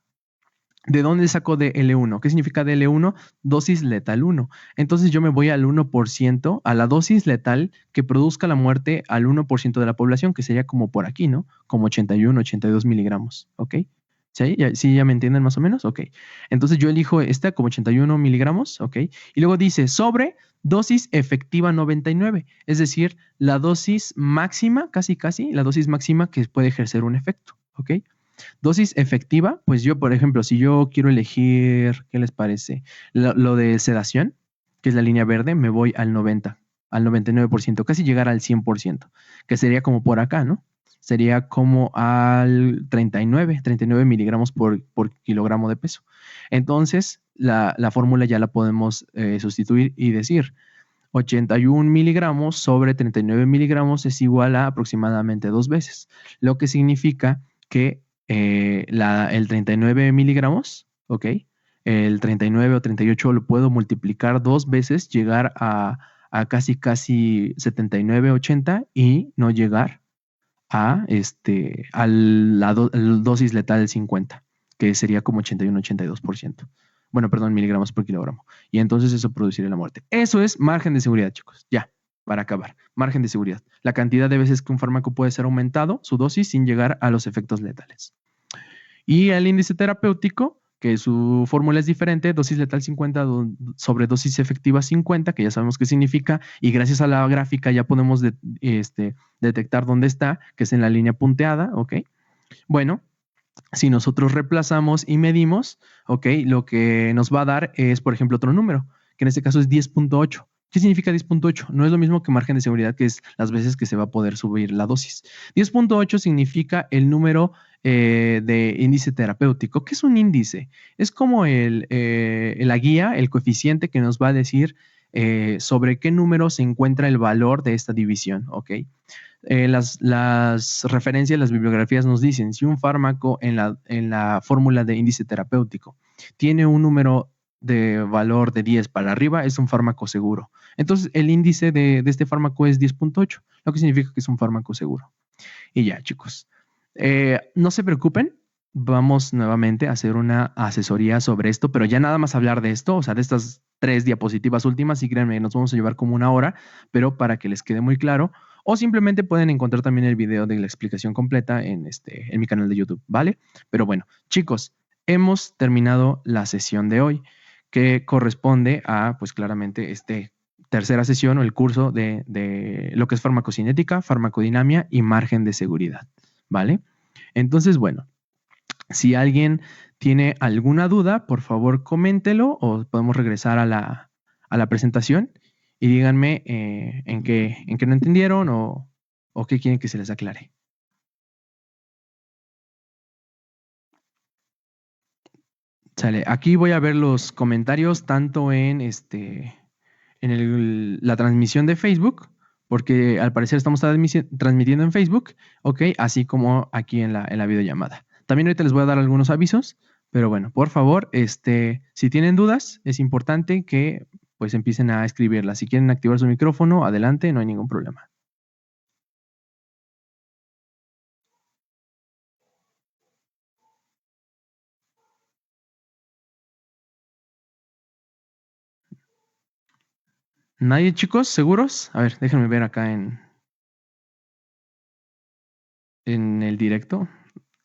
¿De dónde saco DL1? ¿Qué significa DL1? Dosis letal 1. Entonces yo me voy al 1%, a la dosis letal que produzca la muerte al 1% de la población, que sería como por aquí, ¿no? Como 81, 82 miligramos, ¿ok? ¿Sí? ¿Ya me entienden más o menos? Ok. Entonces yo elijo esta como 81 miligramos, ¿ok? Y luego dice sobre dosis efectiva 99, es decir, la dosis máxima, casi, la dosis máxima que puede ejercer un efecto, ¿ok? Dosis efectiva, pues yo, por ejemplo, si yo quiero elegir, ¿qué les parece? Lo de sedación, que es la línea verde, me voy al 90, al 99%, casi llegar al 100%, que sería como por acá, ¿no? Sería como al 39 miligramos por kilogramo de peso. Entonces, la fórmula ya la podemos sustituir y decir 81 miligramos sobre 39 miligramos es igual a aproximadamente 2 veces, lo que significa que el 39 miligramos, ¿ok? El 39 o 38 lo puedo multiplicar 2 veces, llegar a casi 79, 80 y no llegar a la dosis letal 50, que sería como 81, 82%. Bueno, perdón, miligramos por kilogramo. Y entonces eso produciría la muerte. Eso es margen de seguridad, chicos. Ya, para acabar. Margen de seguridad. La cantidad de veces que un fármaco puede ser aumentado, su dosis, sin llegar a los efectos letales. Y el índice terapéutico, que su fórmula es diferente, dosis letal 50 sobre dosis efectiva 50, que ya sabemos qué significa, y gracias a la gráfica ya podemos detectar dónde está, que es en la línea punteada, ¿ok? Bueno, si nosotros reemplazamos y medimos, ¿ok? Lo que nos va a dar es, por ejemplo, otro número, que en este caso es 10.8. ¿Qué significa 10.8? No es lo mismo que margen de seguridad, que es las veces que se va a poder subir la dosis. 10.8 significa el número de índice terapéutico. ¿Qué es un índice? Es como la guía, el coeficiente que nos va a decir sobre qué número se encuentra el valor de esta división, ¿ok? Las referencias, las bibliografías nos dicen si un fármaco en la fórmula de índice terapéutico tiene un número de valor de 10 para arriba, es un fármaco seguro. Entonces, el índice de este fármaco es 10.8, lo que significa que es un fármaco seguro. Y ya, chicos. No se preocupen, vamos nuevamente a hacer una asesoría sobre esto, pero ya nada más hablar de esto, o sea, de estas 3 diapositivas últimas, y créanme, nos vamos a llevar como una hora, pero para que les quede muy claro, o simplemente pueden encontrar también el video de la explicación completa en mi canal de YouTube, ¿vale? Pero bueno, chicos, hemos terminado la sesión de hoy, que corresponde a, pues claramente, tercera sesión o el curso de lo que es farmacocinética, farmacodinamia y margen de seguridad, ¿vale? Entonces, bueno, si alguien tiene alguna duda, por favor, coméntelo o podemos regresar a la presentación y díganme en qué no entendieron o qué quieren que se les aclare. Sale, aquí voy a ver los comentarios tanto en la transmisión de Facebook, porque al parecer estamos transmitiendo en Facebook, ¿ok? Así como aquí en la videollamada. También ahorita les voy a dar algunos avisos, pero bueno, por favor, si tienen dudas, es importante que pues empiecen a escribirlas. Si quieren activar su micrófono, adelante, no hay ningún problema. ¿Nadie, chicos? ¿Seguros? A ver, déjenme ver acá en el directo.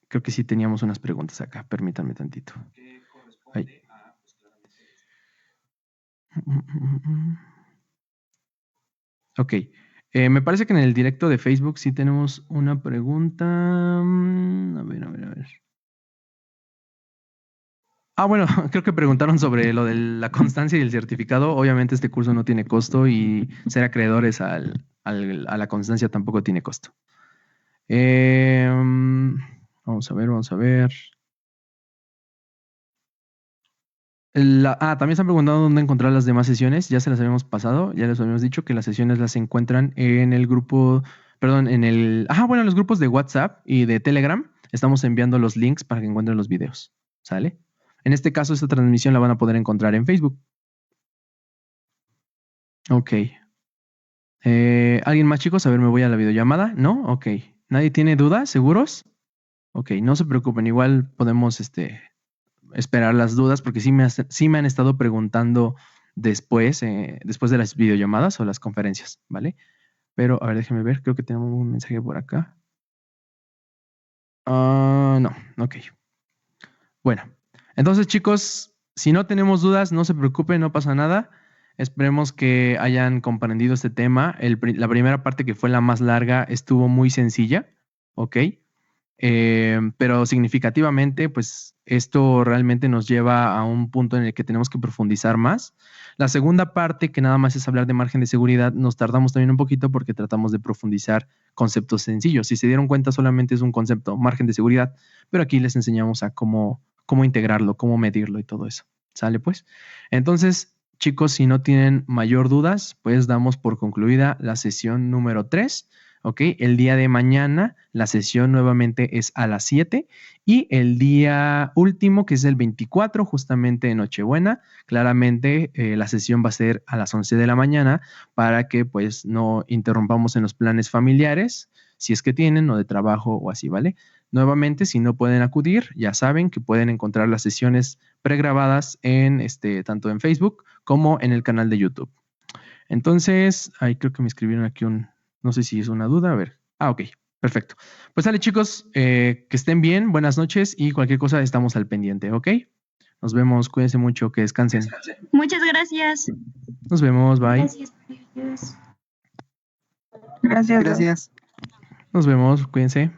Creo que sí teníamos unas preguntas acá. Permítanme tantito. Ay. Ok. Me parece que en el directo de Facebook sí tenemos una pregunta. A ver. Ah, bueno, creo que preguntaron sobre lo de la constancia y el certificado. Obviamente este curso no tiene costo y ser acreedores a la constancia tampoco tiene costo. Vamos a ver. También están preguntando dónde encontrar las demás sesiones. Ya se las habíamos pasado, ya les habíamos dicho que las sesiones las encuentran en el grupo, perdón, bueno, los grupos de WhatsApp y de Telegram. Estamos enviando los links para que encuentren los videos, ¿sale? En este caso, esta transmisión la van a poder encontrar en Facebook. Ok. ¿Alguien más, chicos? A ver, me voy a la videollamada. ¿No? Ok. ¿Nadie tiene dudas? ¿Seguros? Ok, no se preocupen. Igual podemos esperar las dudas porque sí me han estado preguntando después de las videollamadas o las conferencias, ¿vale? Pero, a ver, déjenme ver. Creo que tenemos un mensaje por acá. No, ok. Bueno, entonces, chicos, si no tenemos dudas, no se preocupen, no pasa nada. Esperemos que hayan comprendido este tema. La primera parte, que fue la más larga, estuvo muy sencilla, ¿ok? Pero significativamente, pues esto realmente nos lleva a un punto en el que tenemos que profundizar más. La segunda parte, que nada más es hablar de margen de seguridad, nos tardamos también un poquito porque tratamos de profundizar conceptos sencillos. Si se dieron cuenta, solamente es un concepto, margen de seguridad, pero aquí les enseñamos a cómo integrarlo, cómo medirlo y todo eso. ¿Sale pues? Entonces, chicos, si no tienen mayor dudas, pues damos por concluida la sesión número 3. ¿Ok? El día de mañana la sesión nuevamente es a las 7 y el día último, que es el 24, justamente en Nochebuena, claramente la sesión va a ser a las 11 de la mañana para que pues no interrumpamos en los planes familiares, si es que tienen, o de trabajo o así, ¿vale? Nuevamente, si no pueden acudir, ya saben que pueden encontrar las sesiones pregrabadas tanto en Facebook como en el canal de YouTube. Entonces, ahí creo que me escribieron aquí no sé si es una duda, a ver. Ok, perfecto. Pues sale, chicos, que estén bien, buenas noches y cualquier cosa estamos al pendiente, ¿ok? Nos vemos, cuídense mucho, que descansen. Muchas gracias. Nos vemos, bye. Gracias. Gracias. Nos vemos, cuídense.